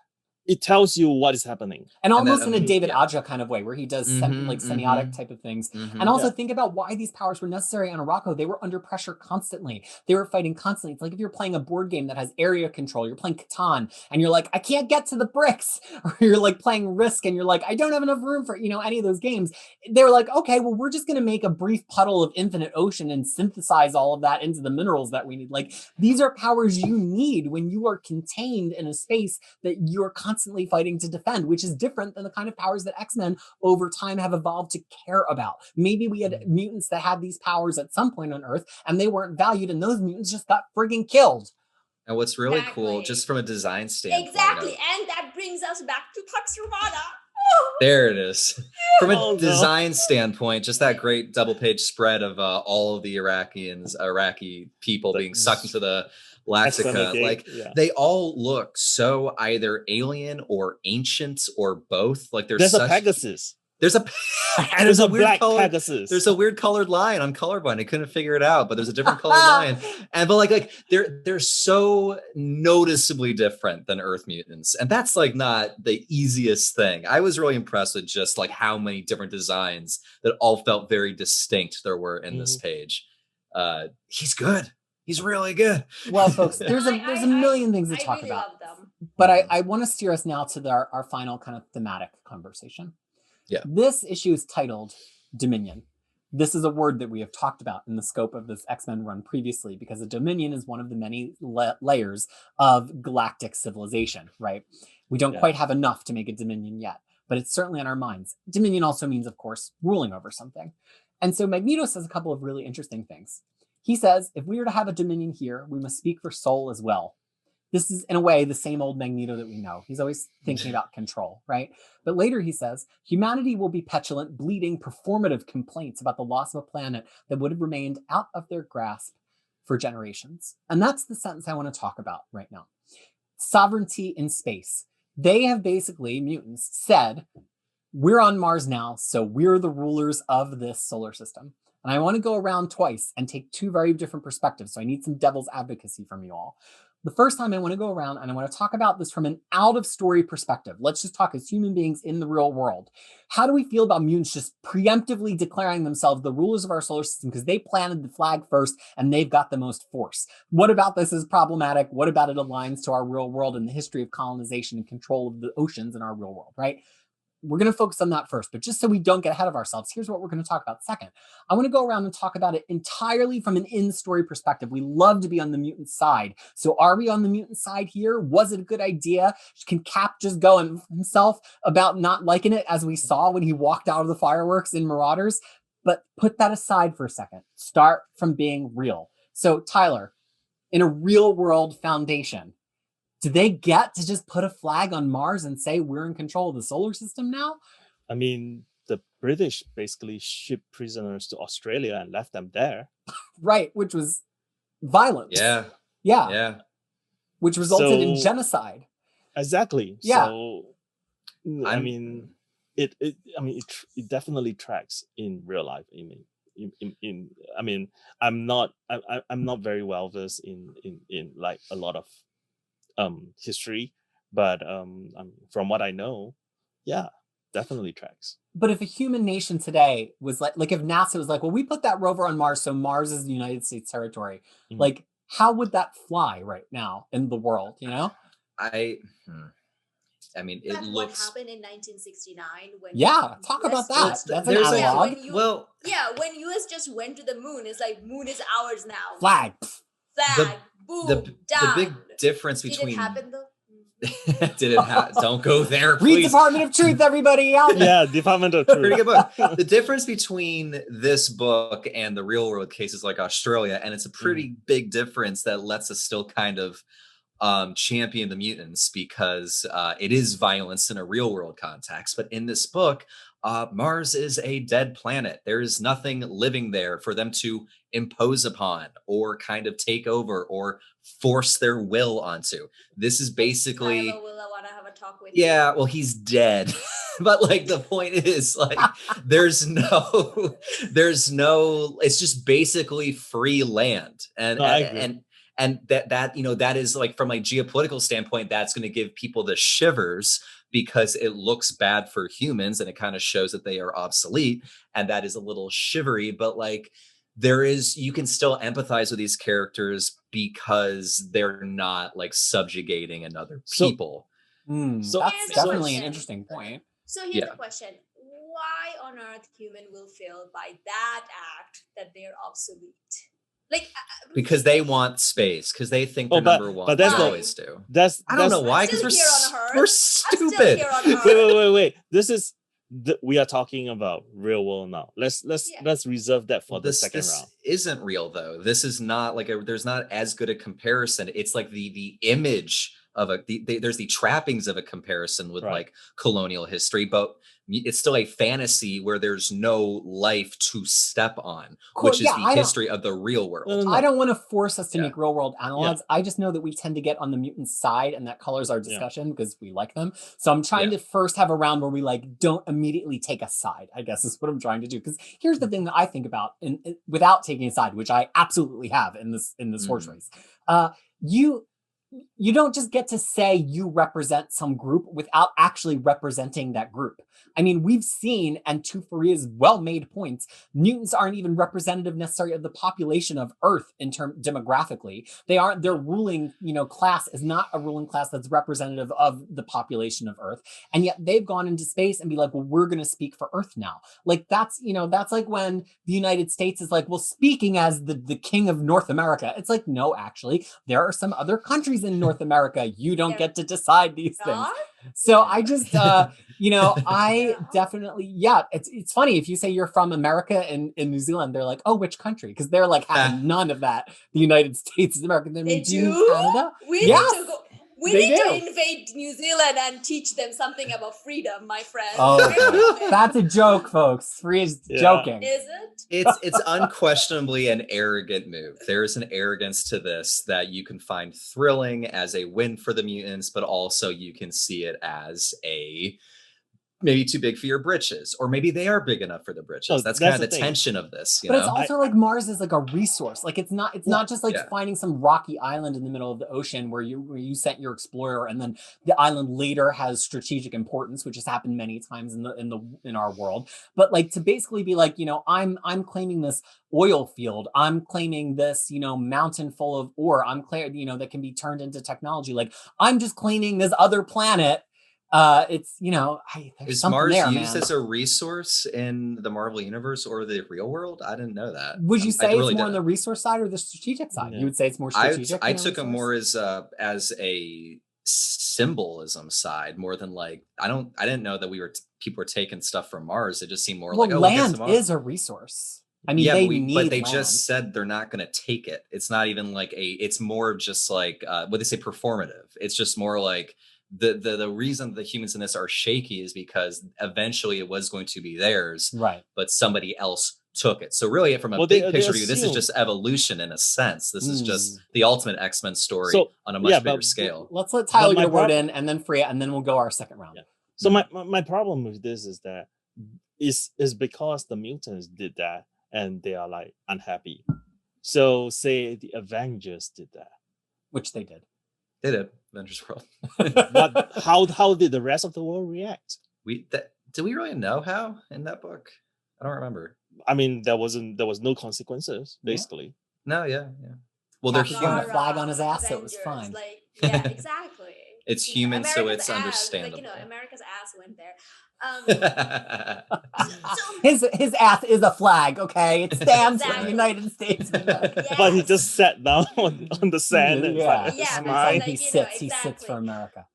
[SPEAKER 2] it tells you what is happening.
[SPEAKER 1] And almost in a David Aja kind of way, where he does semiotic type of things. And also think about why these powers were necessary on Arako. They were under pressure constantly. They were fighting constantly. It's like if you're playing a board game that has area control, you're playing Catan, and you're like, I can't get to the bricks. Or you're like playing Risk, and you're like, I don't have enough room for, any of those games. They were like, okay, well, we're just going to make a brief puddle of infinite ocean and synthesize all of that into the minerals that we need. Like, these are powers you need when you are contained in a space that you're constantly fighting to defend, which is different than the kind of powers that X-Men over time have evolved to care about. Maybe we had mutants that had these powers at some point on Earth and they weren't valued, and those mutants just got friggin' killed.
[SPEAKER 3] And what's really cool, just from a design standpoint.
[SPEAKER 4] Exactly. And that brings us back to Pax Romana.
[SPEAKER 3] There it is. From a design standpoint, just that great double page spread of all of the Iraqi people being sucked into the Laxica. They all look so either alien or ancient or both. Like there's
[SPEAKER 2] a Pegasus.
[SPEAKER 3] There's a
[SPEAKER 2] black Pegasus.
[SPEAKER 3] There's a weird colored line. I'm colorblind. I couldn't figure it out, but there's a different colored line. And but they're so noticeably different than Earth mutants. And that's like not the easiest thing. I was really impressed with just like how many different designs that all felt very distinct there were in this page. He's good. He's really good.
[SPEAKER 1] Well, folks, there's a million things to talk
[SPEAKER 4] really
[SPEAKER 1] about.
[SPEAKER 4] Love them.
[SPEAKER 1] But I want to steer us now to our final kind of thematic conversation.
[SPEAKER 3] Yeah.
[SPEAKER 1] This issue is titled Dominion. This is a word that we have talked about in the scope of this X-Men run previously, because a Dominion is one of the many layers of galactic civilization, right? We don't quite have enough to make a Dominion yet, but it's certainly on our minds. Dominion also means, of course, ruling over something. And so Magneto says a couple of really interesting things. He says, if we are to have a Dominion here, we must speak for Soul as well. This is, in a way, the same old Magneto that we know. He's always thinking about control, right? But later he says, humanity will be petulant, bleeding, performative complaints about the loss of a planet that would have remained out of their grasp for generations. And that's the sentence I want to talk about right now. Sovereignty in space. They have basically, mutants, said, we're on Mars now, so we're the rulers of this solar system. And I want to go around twice and take two very different perspectives. So I need some devil's advocacy from you all. The first time I want to go around and I want to talk about this from an out of story perspective. Let's just talk as human beings in the real world. How do we feel about mutants just preemptively declaring themselves the rulers of our solar system because they planted the flag first and they've got the most force? What about this is problematic? What about it aligns to our real world and the history of colonization and control of the oceans in our real world, right? We're going to focus on that first, but just so we don't get ahead of ourselves, here's what we're going to talk about second. I want to go around and talk about it entirely from an in-story perspective. We love to be on the mutant side. So are we on the mutant side here? Was it a good idea? Can Cap just go on himself about not liking it, as we saw when he walked out of the fireworks in Marauders? But put that aside for a second. Start from being real. So Tyler, in a real world foundation, do they get to just put a flag on Mars and say we're in control of the solar system now?
[SPEAKER 2] I mean, the British basically shipped prisoners to Australia and left them there.
[SPEAKER 1] Right, which was violent.
[SPEAKER 3] Yeah.
[SPEAKER 1] Which resulted in genocide.
[SPEAKER 2] Exactly.
[SPEAKER 1] Yeah.
[SPEAKER 2] So, I mean, it definitely tracks in real life. I mean, I'm not very well versed in like a lot of history, but from what I know, definitely tracks.
[SPEAKER 1] But if a human nation today was like if NASA was like, well, we put that rover on Mars, so Mars is the United States territory, like how would that fly right now in the world, you know?
[SPEAKER 3] I mean, it looks.
[SPEAKER 4] What happened in 1969 when?
[SPEAKER 1] Yeah, talk about that. That's an analog.
[SPEAKER 4] When US just went to the moon, it's like moon is ours now.
[SPEAKER 1] Flag.
[SPEAKER 4] Boom.
[SPEAKER 3] The big difference between.
[SPEAKER 4] Did it happen though?
[SPEAKER 3] Did it happen? Don't go there, please.
[SPEAKER 1] Read Department of Truth, everybody out there.
[SPEAKER 2] Yeah, Department of Truth.
[SPEAKER 3] Pretty good book. The difference between this book and the real world cases like Australia, and it's a pretty big difference that lets us still kind of champion the mutants, because it is violence in a real world context. But in this book, Mars is a dead planet. There is nothing living there for them to impose upon or kind of take over or force their will onto. This is basically.
[SPEAKER 4] Will I want to have a talk with
[SPEAKER 3] you? Well, he's dead. But like the point is, like, there's no, it's just basically free land. And that you know, that is like, from a geopolitical standpoint, that's going to give people the shivers, because it looks bad for humans and it kind of shows that they are obsolete, and that is a little shivery. But like, you can still empathize with these characters because they're not like subjugating another people.
[SPEAKER 1] So that's definitely an interesting point.
[SPEAKER 4] So here's the question: why on earth human will feel by that act that they're obsolete? Like,
[SPEAKER 3] because they want space, because they think they're number one.
[SPEAKER 2] But that's
[SPEAKER 3] they always do.
[SPEAKER 2] I
[SPEAKER 3] don't know why, because we're stupid.
[SPEAKER 2] Wait. This is we are talking about real world now. Let's reserve that for the second round.
[SPEAKER 3] This isn't real though. This is not like there's not as good a comparison. It's like the image of there's the trappings of a comparison with like colonial history, but it's still a fantasy where there's no life to step on, which is the history of the real world.
[SPEAKER 1] I don't want to force us to make real world analogs. I just know that we tend to get on the mutant side, and that colors our discussion because we like them. So I'm trying to first have a round where we like don't immediately take a side, I guess is what I'm trying to do. Because here's the thing that I think about without taking a side, which I absolutely have in this horse race. you don't just get to say you represent some group without actually representing that group. I mean, we've seen, and to Faria's well-made points, mutants aren't even representative necessarily of the population of Earth in term demographically. They aren't, their ruling, class is not a ruling class that's representative of the population of Earth. And yet they've gone into space and be like, well, we're going to speak for Earth now. Like that's like when the United States is like, well, speaking as the king of North America. It's like, no, actually, there are some other countries in North America. You don't get to decide these things. So I just, I definitely, it's funny if you say you're from America in New Zealand, they're like, oh, which country? Because they're like having none of that. The United States is America. Then
[SPEAKER 4] They
[SPEAKER 1] do you
[SPEAKER 4] do?
[SPEAKER 1] Canada?
[SPEAKER 4] We
[SPEAKER 1] Yes,
[SPEAKER 4] need to go. We
[SPEAKER 1] they
[SPEAKER 4] need
[SPEAKER 1] do.
[SPEAKER 4] to invade New Zealand and teach them something about freedom, my friend.
[SPEAKER 1] Oh, that's a joke, folks. Free is joking.
[SPEAKER 4] Is it?
[SPEAKER 3] It's unquestionably an arrogant move. There is an arrogance to this that you can find thrilling as a win for the mutants, but also you can see it as a maybe too big for your britches, or maybe they are big enough for the britches.
[SPEAKER 2] Oh,
[SPEAKER 3] that's
[SPEAKER 2] that's
[SPEAKER 3] kind of
[SPEAKER 2] the
[SPEAKER 3] the
[SPEAKER 2] thing.
[SPEAKER 3] tension of this.
[SPEAKER 1] But it's also like Mars is like a resource. Like it's not just like finding some rocky island in the middle of the ocean where you sent your explorer and then the island later has strategic importance, which has happened many times in our world. But like to basically be like, I'm claiming this oil field. I'm claiming this, mountain full of ore. I'm claiming, that can be turned into technology. Like I'm just claiming this other planet. It's
[SPEAKER 3] is Mars used as a resource in the Marvel universe or the real world? I didn't know that.
[SPEAKER 1] Would you say
[SPEAKER 3] really
[SPEAKER 1] it's more on the resource side or the strategic side?
[SPEAKER 2] Yeah.
[SPEAKER 1] You would say it's more strategic.
[SPEAKER 3] I took it more as a symbolism side more than like I didn't know that people were taking stuff from Mars. It just seemed more like
[SPEAKER 1] land is a resource. I mean,
[SPEAKER 3] but they just said they're not going to take it. It's not even like it's more just like what they say performative. It's just more like the reason the humans in this are shaky is because eventually it was going to be theirs,
[SPEAKER 1] right?
[SPEAKER 3] But somebody else took it. So really, from a big picture view, this is just evolution in a sense. This is just the ultimate X-Men story on a much bigger scale.
[SPEAKER 1] Let's let Tyler get a word in, and then Freya, and then we'll go our second round.
[SPEAKER 2] Yeah. So my problem with this is that is because the mutants did that and they are like unhappy. So say the Avengers did that,
[SPEAKER 1] which they did.
[SPEAKER 3] They did. Avengers World.
[SPEAKER 2] But how did the rest of the world react?
[SPEAKER 3] Do we really know how in that book? I don't remember.
[SPEAKER 2] I mean, there was no consequences basically.
[SPEAKER 3] No, yeah. Well, they're human.
[SPEAKER 1] Flag on his ass, so it was fine.
[SPEAKER 4] Like, yeah, exactly.
[SPEAKER 3] It's human, so it's
[SPEAKER 4] ass,
[SPEAKER 3] understandable.
[SPEAKER 4] Like, America's ass went there.
[SPEAKER 1] His ass is a flag, okay? It stands for the United States.
[SPEAKER 4] Yes.
[SPEAKER 2] But he just sat down on the sand and
[SPEAKER 1] he sits for America.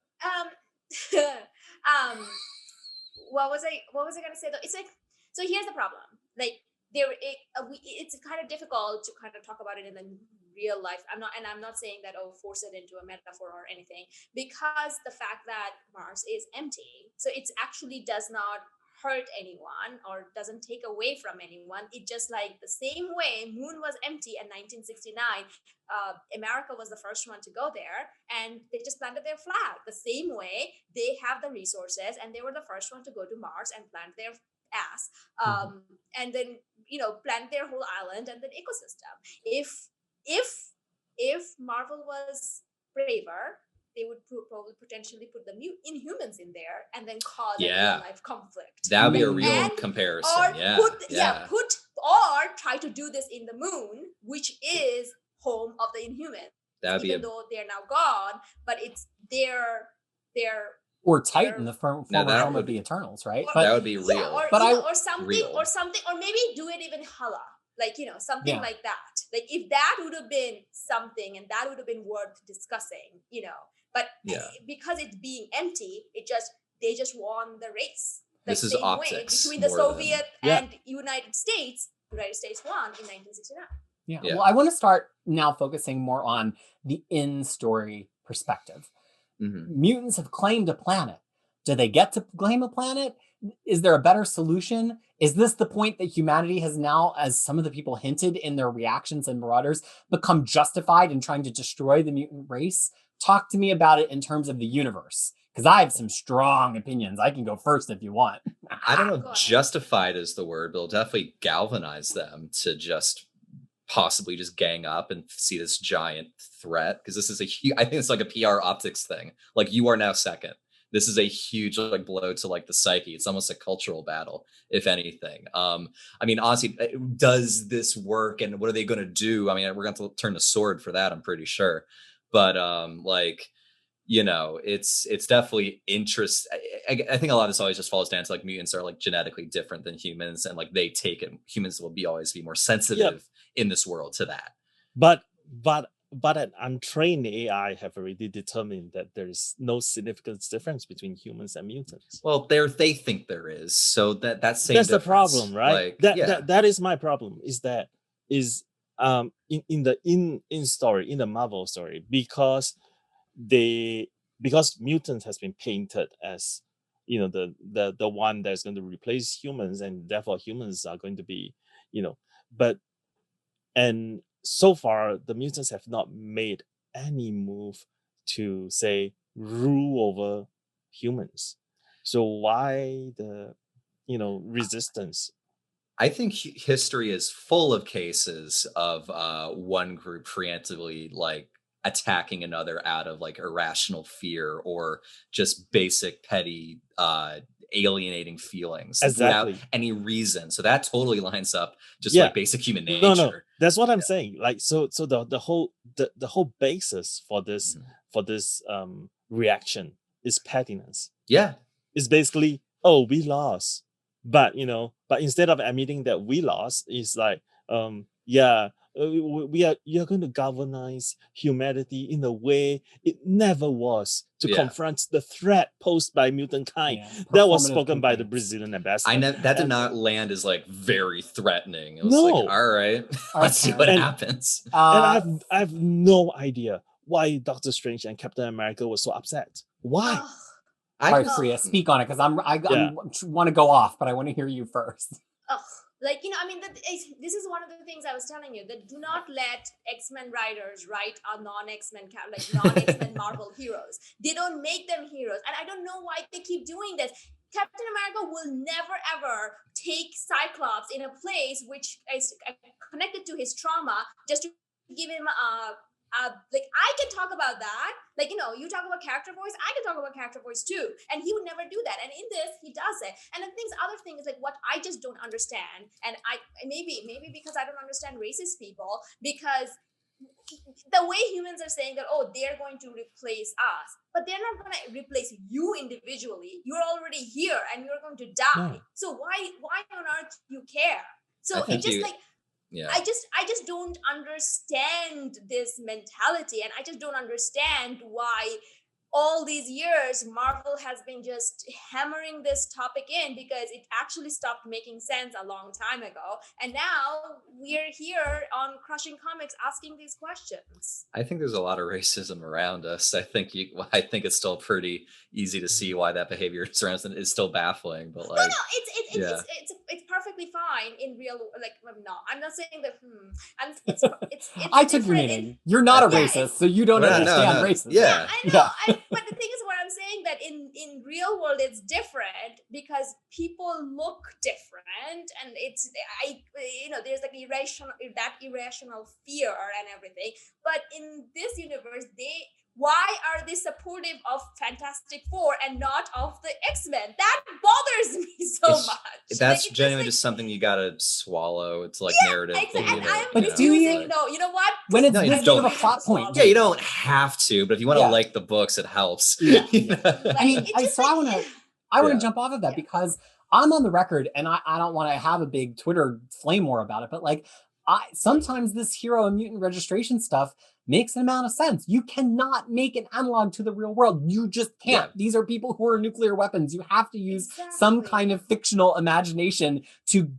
[SPEAKER 4] What was I gonna say though? It's like, so here's the problem. Like it's kind of difficult to kind of talk about it in the real life. I'm not saying that force it into a metaphor or anything, because the fact that Mars is empty, so it actually does not hurt anyone or doesn't take away from anyone. It just like the same way Moon was empty in 1969, America was the first one to go there and they just planted their flag. The same way they have the resources and they were the first one to go to Mars and plant their ass, and then plant their whole island and then ecosystem. If Marvel was braver, they would probably potentially put the Inhumans in there and then cause a real life conflict.
[SPEAKER 3] That would be a real comparison.
[SPEAKER 4] Or try to do this in the Moon, which is home of the Inhumans. Even though they're now gone, but it's their
[SPEAKER 1] or Titan, the former home of the Eternals, right?
[SPEAKER 3] That would be real.
[SPEAKER 4] Or something, or maybe do it even Hala. Like, something like that. Like if that would have been something and that would have been worth discussing, but because it's being empty, they just won the race.
[SPEAKER 3] This is optics
[SPEAKER 4] between the Soviet and United States. United States won in 1969.
[SPEAKER 1] Yeah. Well, I want to start now focusing more on the in-story perspective. Mm-hmm. Mutants have claimed a planet. Do they get to claim a planet? Is there a better solution? Is this the point that humanity has now, as some of the people hinted in their reactions and Marauders, become justified in trying to destroy the mutant race? Talk to me about it in terms of the universe, because I have some strong opinions. I can go first if you want.
[SPEAKER 3] I don't know if justified is the word, but it'll definitely galvanize them to just possibly just gang up and see this giant threat, because this is I think it's like a PR optics thing. Like, you are now second. This is a huge like blow to like the psyche. It's almost a cultural battle, if anything. I mean, honestly, does this work, and what are they going to do? I mean, we're going to turn the sword for that, I'm pretty sure. But like, you know, it's definitely interest. I think a lot of this always just falls down to like mutants are like genetically different than humans, and like they take it. Humans will always be more sensitive in this world to that.
[SPEAKER 2] But an untrained AI have already determined that there is no significant difference between humans and mutants.
[SPEAKER 3] Well, they think there is, so that's
[SPEAKER 2] the problem, right?
[SPEAKER 3] Like,
[SPEAKER 2] that is my problem. Is that in the Marvel story, because mutants has been painted as, you know, the one that's going to replace humans, and therefore humans are going to be, you know, and so far the mutants have not made any move to say rule over humans. So why the, you know, resistance?
[SPEAKER 3] I think history is full of cases of one group preemptively like attacking another out of like irrational fear or just basic petty alienating feelings without any reason. So that totally lines up just like basic human nature.
[SPEAKER 2] No, that's what I'm saying. Like, so the whole basis for this reaction is pettiness.
[SPEAKER 3] Yeah,
[SPEAKER 2] it's basically, oh, we lost, but you know, but instead of admitting that we lost, it's like, you're going to galvanize humanity in a way it never was to confront the threat posed by mutant kind. That was spoken by the Brazilian ambassador.
[SPEAKER 3] That did not land as like very threatening. It was like, all right, let's see what happens.
[SPEAKER 2] And I have no idea why Doctor Strange and Captain America were so upset. Why?
[SPEAKER 1] All right, Priya, speak on it, because I want to go off, but I want to hear you first.
[SPEAKER 4] Like, you know, I mean, this is one of the things I was telling you, that do not let X-Men writers write a non-X-Men Marvel heroes. They don't make them heroes. And I don't know why they keep doing this. Captain America will never, ever take Cyclops in a place which is connected to his trauma just to give him like, I can talk about that. Like, you know, you talk about character voice, I can talk about character voice too. And he would never do that. And in this, he does it. And the other thing is like what I just don't understand. And maybe because I don't understand racist people, because the way humans are saying that, oh, they're going to replace us, but they're not going to replace you individually. You're already here and you're going to die. So why on earth you care? So it just I just don't understand this mentality, and I just don't understand why all these years Marvel has been just hammering this topic in, because it actually stopped making sense a long time ago, and now we're here on Crushing Comics asking these questions.
[SPEAKER 3] I think there's a lot of racism around us. I think it's still pretty easy to see why that behavior surrounds it is still baffling. But like,
[SPEAKER 4] it's perfectly fine in real, like, no, I'm not saying that. It's
[SPEAKER 1] I took your meaning. You're not a racist, so you don't understand racism.
[SPEAKER 3] Yeah,
[SPEAKER 4] I know. But the thing is, what I'm saying, that in real world it's different because people look different, and there's like irrational fear and everything. But in this universe, why are they supportive of Fantastic Four and not of the X-Men? That bothers me so much.
[SPEAKER 3] That's genuinely just something you gotta swallow. It's like narrative.
[SPEAKER 4] Exactly.
[SPEAKER 1] But do you?
[SPEAKER 4] No, you know what?
[SPEAKER 1] When it's this big of a plot point.
[SPEAKER 3] Yeah, you don't have to, but if you want to like the books, it helps.
[SPEAKER 1] Yeah. I mean, I want to jump off of that because I'm on the record, and I don't want to have a big Twitter flame war about it, but like, sometimes this hero and mutant registration stuff makes an amount of sense. You cannot make an analog to the real world. You just can't. Yeah. These are people who are nuclear weapons. You have to use some kind of fictional imagination to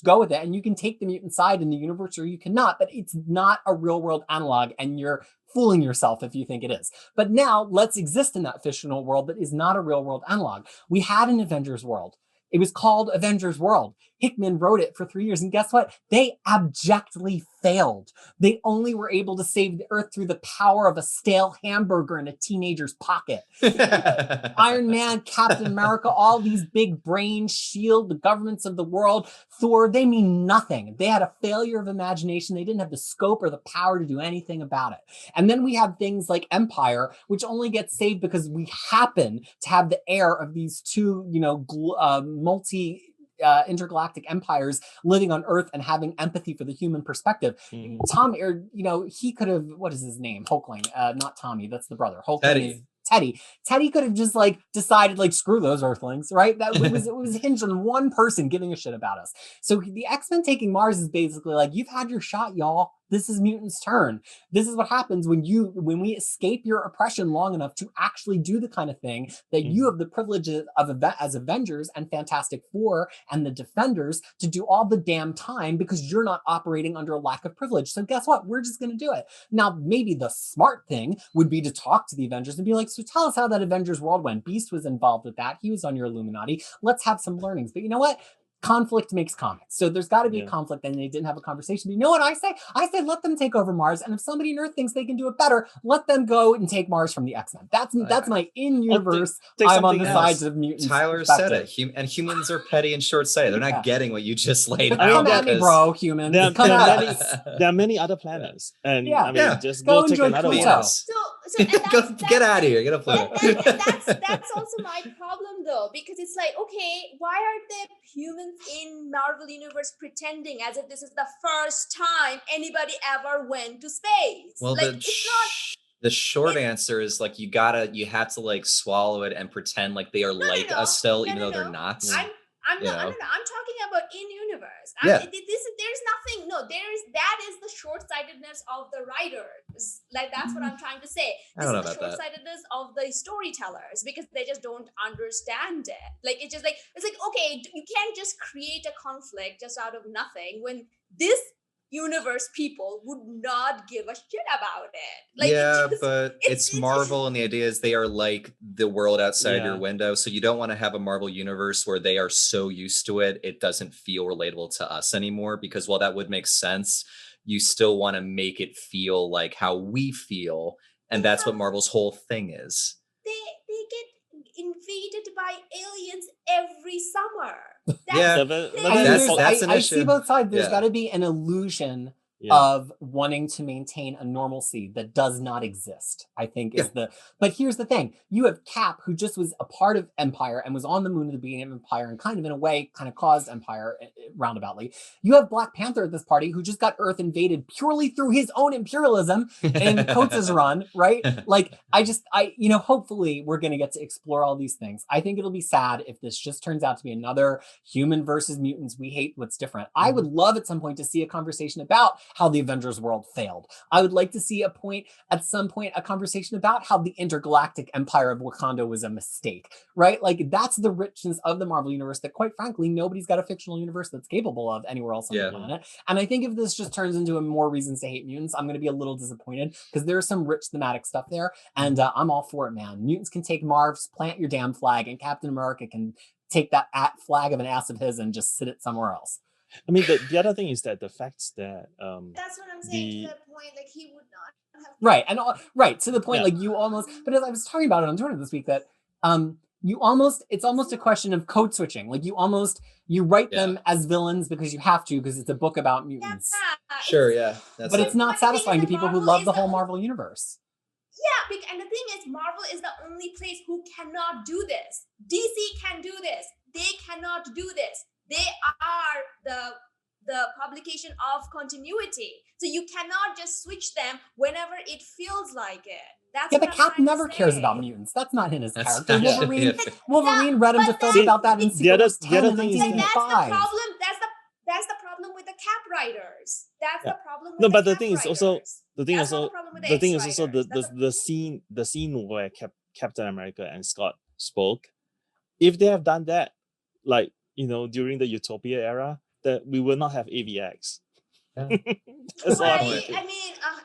[SPEAKER 1] go with it. And you can take the mutant side in the universe or you cannot, but it's not a real world analog, and you're fooling yourself if you think it is. But now let's exist in that fictional world that is not a real world analog. We had an Avengers world. It was called Avengers World. Hickman wrote it for 3 years. And guess what? They abjectly failed. They only were able to save the Earth through the power of a stale hamburger in a teenager's pocket. Iron Man, Captain America, all these big brains, S.H.I.E.L.D., the governments of the world, Thor, they mean nothing. They had a failure of imagination. They didn't have the scope or the power to do anything about it. And then we have things like Empire, which only gets saved because we happen to have the heir of these two, intergalactic empires living on Earth and having empathy for the human perspective. Tom, he could have, what is his name? Hulkling, not Tommy, that's the brother. Hulkling is Teddy. Teddy could have just decided screw those Earthlings, right? That it was hinged on one person giving a shit about us. So the X-Men taking Mars is basically you've had your shot, y'all. This is mutants' turn. This is what happens when we escape your oppression long enough to actually do the kind of thing that you have the privileges of as Avengers and Fantastic Four and the Defenders to do all the damn time because you're not operating under a lack of privilege. So guess what? We're just going to do it. Now, maybe the smart thing would be to talk to the Avengers and be like, so tell us how that Avengers world went. Beast was involved with that. He was on your Illuminati. Let's have some learnings. But you know what? Conflict makes comics. So there's got to be a conflict, and they didn't have a conversation. But you know what I say? I say let them take over Mars, and if somebody on Earth thinks they can do it better, let them go and take Mars from the X-Men. That's my in-universe. I'm on the sides of mutants.
[SPEAKER 3] Tyler said it. And humans are petty and short-sighted. They're not getting what you just laid out.
[SPEAKER 1] Come at me, bro, humans.
[SPEAKER 2] There are many other planets, and just go take another one.
[SPEAKER 3] Get out of here. Get a Pluto.
[SPEAKER 4] That's also my problem, though, because it's okay, why are there humans in Marvel Universe pretending as if this is the first time anybody ever went to space?
[SPEAKER 3] Well, the short answer is you have to swallow it and pretend like they are us still, even though they're not.
[SPEAKER 4] I'm talking about in universe. That is the short-sightedness of the writers. That's what I'm trying to say. This is the short-sightedness of the storytellers because they just don't understand it. It's okay, you can't just create a conflict just out of nothing when this universe people would not give a shit about it.
[SPEAKER 3] But it's Marvel, and the idea is they are like the world outside your window. So you don't want to have a Marvel universe where they are so used to it, it doesn't feel relatable to us anymore. Because while that would make sense, you still want to make it feel like how we feel, and that's what Marvel's whole thing is.
[SPEAKER 4] They get invaded by aliens every summer.
[SPEAKER 3] That's an issue.
[SPEAKER 1] I see both sides. There's got to be an illusion of wanting to maintain a normalcy that does not exist, I think but here's the thing. You have Cap, who just was a part of Empire and was on the moon at the beginning of Empire and kind of in a way kind of caused Empire roundaboutly. You have Black Panther at this party who just got Earth invaded purely through his own imperialism in Coates' run, right? Hopefully we're going to get to explore all these things. I think it'll be sad if this just turns out to be another human versus mutants. We hate what's different. I would love at some point to see a conversation about how the Avengers world failed. I would like to see at some point a conversation about how the intergalactic empire of Wakanda was a mistake, right? That's the richness of the Marvel universe that, quite frankly, nobody's got a fictional universe that's capable of anywhere else on the planet. And I think if this just turns into more reasons to hate mutants, I'm going to be a little disappointed because there's some rich thematic stuff there, and I'm all for it, man. Mutants can take Marv's, plant your damn flag, and Captain America can take that flag of an ass of his and just sit it somewhere else.
[SPEAKER 2] I mean, the other thing is that the fact that
[SPEAKER 4] that's what I'm saying. To that point, he would not have
[SPEAKER 1] to the point, you almost. But as I was talking about it on Twitter this week, that it's almost a question of code switching. You write them as villains because you have to, because it's a book about mutants. But it's not satisfying to people who love the whole Marvel universe.
[SPEAKER 4] Yeah, and the thing is, Marvel is the only place who cannot do this. DC can do this. They cannot do this. They are the publication of continuity. So you cannot just switch them whenever it feels like it.
[SPEAKER 1] But Cap never cares about mutants. That's not in his character. Wolverine read him to film about that in Secret Wars 10 in 1985.
[SPEAKER 4] That's the problem with the Cap writers. That's the problem with
[SPEAKER 2] no, but
[SPEAKER 4] the
[SPEAKER 2] the thing
[SPEAKER 4] Cap
[SPEAKER 2] is also
[SPEAKER 4] writers.
[SPEAKER 2] the scene where Captain America and Scott spoke. If they have done that, during the Utopia era, that we will not have AVX.
[SPEAKER 3] Yeah.
[SPEAKER 2] That's
[SPEAKER 4] I mean,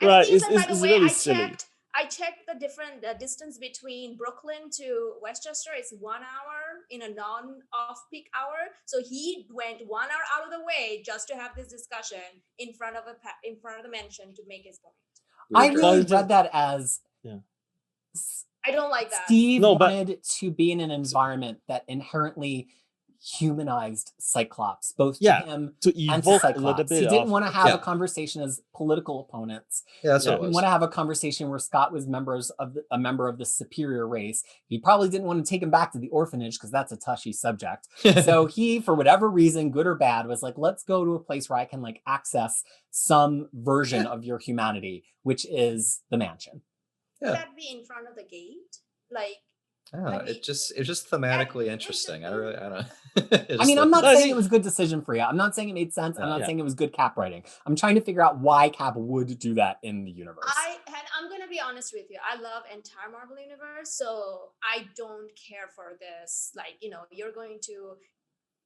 [SPEAKER 2] right. It's really silly.
[SPEAKER 4] I checked the different distance between Brooklyn to Westchester. It's 1 hour in a non-off-peak hour. So he went 1 hour out of the way just to have this discussion in front of the mansion to make his point.
[SPEAKER 1] I really read that as
[SPEAKER 4] I don't like that.
[SPEAKER 1] Steve wanted to be in an environment that inherently humanized Cyclops, both to him
[SPEAKER 2] to
[SPEAKER 1] and to
[SPEAKER 2] evoke a
[SPEAKER 1] Cyclops.
[SPEAKER 2] little bit
[SPEAKER 1] He didn't
[SPEAKER 2] of
[SPEAKER 1] want to have a conversation as political opponents.
[SPEAKER 3] Yeah, that's
[SPEAKER 1] He
[SPEAKER 3] what it
[SPEAKER 1] didn't
[SPEAKER 3] was.
[SPEAKER 1] want to have a conversation where Scott was a member of the superior race. He probably didn't want to take him back to the orphanage because that's a touchy subject. So he, for whatever reason, good or bad, was like, let's go to a place where I can like access some version of your humanity, which is the mansion.
[SPEAKER 4] Would that be in front of the gate? Like,
[SPEAKER 3] it's just thematically interesting. I don't.
[SPEAKER 1] I mean, I'm not saying it was a good decision for you. I'm not saying it made sense. I'm not saying it was good Cap writing. I'm trying to figure out why Cap would do that in the universe.
[SPEAKER 4] I'm gonna be honest with you. I love entire Marvel universe, so I don't care for this. Like, you're going to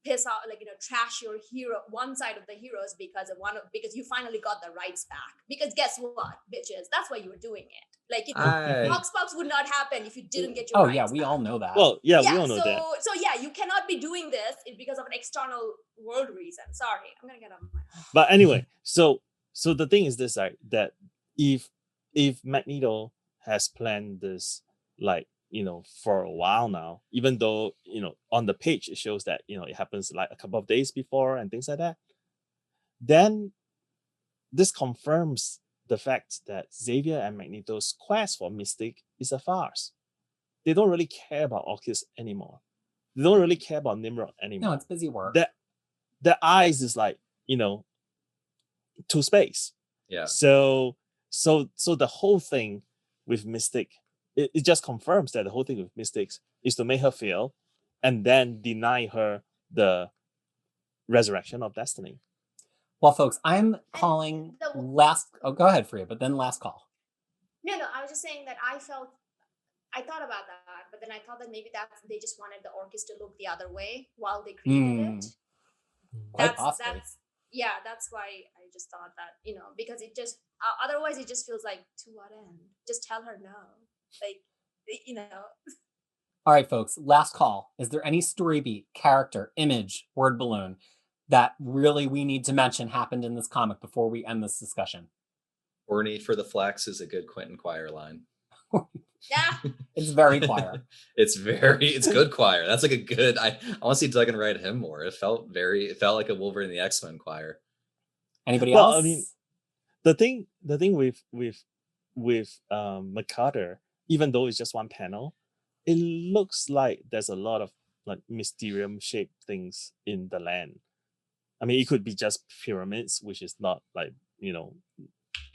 [SPEAKER 4] piss off, like, trash your hero, one side of the heroes because you finally got the rights back. Because guess what, bitches? That's why you were doing it. Like, Hoxpox would not happen if you didn't get your rights
[SPEAKER 1] we
[SPEAKER 4] back.
[SPEAKER 1] all know that.
[SPEAKER 2] Well, we all know that.
[SPEAKER 4] So you cannot be doing this because of an external world reason. Sorry, I'm gonna get on my.
[SPEAKER 2] But anyway, so the thing is this, right? That if Magneto has planned this, like, for a while now, even though, on the page it shows that, it happens like a couple of days before and things like that, then this confirms the fact that Xavier and Magneto's quest for Mystic is a farce. They don't really care about Orchis anymore. They don't really care about Nimrod anymore.
[SPEAKER 1] No, it's busy work.
[SPEAKER 2] Their eyes is like, to space.
[SPEAKER 3] Yeah.
[SPEAKER 2] So the whole thing with Mystic, it just confirms that the whole thing with Mystics is to make her fail and then deny her the resurrection of destiny.
[SPEAKER 1] Well, folks, I'm calling go ahead, Freya, but then last call.
[SPEAKER 4] No, I was just saying that I thought about that, but then I thought that maybe they just wanted the Orchis to look the other way while they created it.
[SPEAKER 1] Quite possibly.
[SPEAKER 4] That's why I just thought that, because it just, otherwise it just feels like, to what end? Just tell her no. Like,
[SPEAKER 1] All right, folks, last call. Is there any story beat, character, image, word balloon that really we need to mention happened in this comic before we end this discussion?
[SPEAKER 3] Horny for the Flax is a good Quentin Quire line.
[SPEAKER 4] Yeah.
[SPEAKER 1] It's very Quire.
[SPEAKER 3] It's good Quire. That's like a good, I want to see Duggan write him more. It felt like a Wolverine and the X-Men Quire.
[SPEAKER 1] Anybody else?
[SPEAKER 2] I mean, the thing with McCarter, even though it's just one panel, it looks like there's a lot of like mysterium shaped things in the land. I mean, it could be just pyramids, which is not like,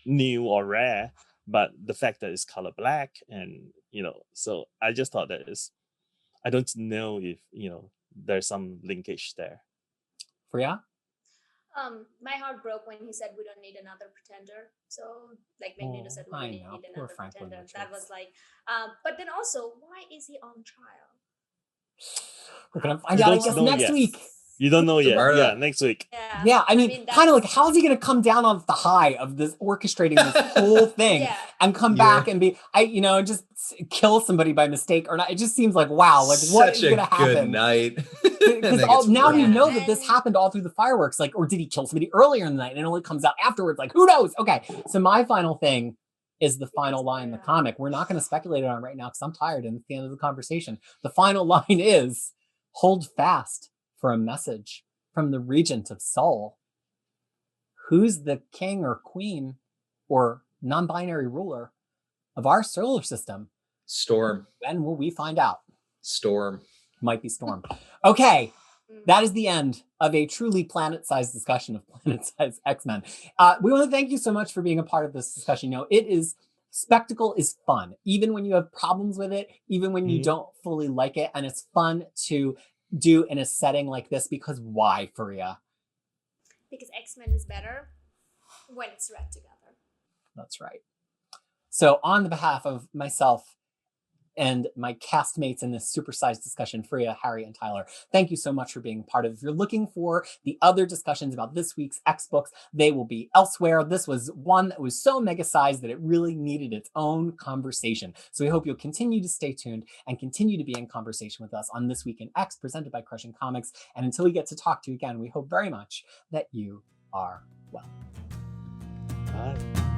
[SPEAKER 2] new or rare, but the fact that it's color black and, so I just thought I don't know if, there's some linkage there.
[SPEAKER 1] Freya?
[SPEAKER 4] My heart broke when he said we don't need another pretender. So, like, Magneto said we don't need another pretender. That was like, but then also, why is he on trial?
[SPEAKER 1] We're gonna find out, I guess, next week.
[SPEAKER 2] You don't know yet.
[SPEAKER 3] Marta.
[SPEAKER 2] Yeah, next week.
[SPEAKER 1] Yeah, I mean kind of like, how is he going to come down on the high of this orchestrating this whole thing and come back and be, just kill somebody by mistake or not? It just seems like, wow, like what is going to happen?
[SPEAKER 3] Good night.
[SPEAKER 1] Because now we know that this happened all through the fireworks. Like, or did he kill somebody earlier in the night and it only comes out afterwards? Like, who knows? Okay, so my final thing is the final line in the comic. We're not going to speculate on it right now because I'm tired and it's the end of the conversation. The final line is, hold fast for a message from the Regent of Sol. Who's the king or queen or non-binary ruler of our solar system?
[SPEAKER 3] Storm.
[SPEAKER 1] When will we find out?
[SPEAKER 3] Storm.
[SPEAKER 1] Might be Storm. Okay, that is the end of a truly planet-sized discussion of planet-sized X-Men. We want to thank you so much for being a part of this discussion. Spectacle is fun, even when you have problems with it, even when you don't fully like it, and it's fun to do in a setting like this. Because why, Faria?
[SPEAKER 4] Because X-Men is better when it's read together.
[SPEAKER 1] That's right. So on the behalf of myself and my castmates in this supersized discussion, Freya, Harry, and Tyler. Thank you so much for being part of it. If you're looking for the other discussions about this week's X books, they will be elsewhere. This was one that was so mega sized that it really needed its own conversation. So we hope you'll continue to stay tuned and continue to be in conversation with us on This Week in X, presented by Crushing Comics. And until we get to talk to you again, we hope very much that you are well.
[SPEAKER 2] Bye.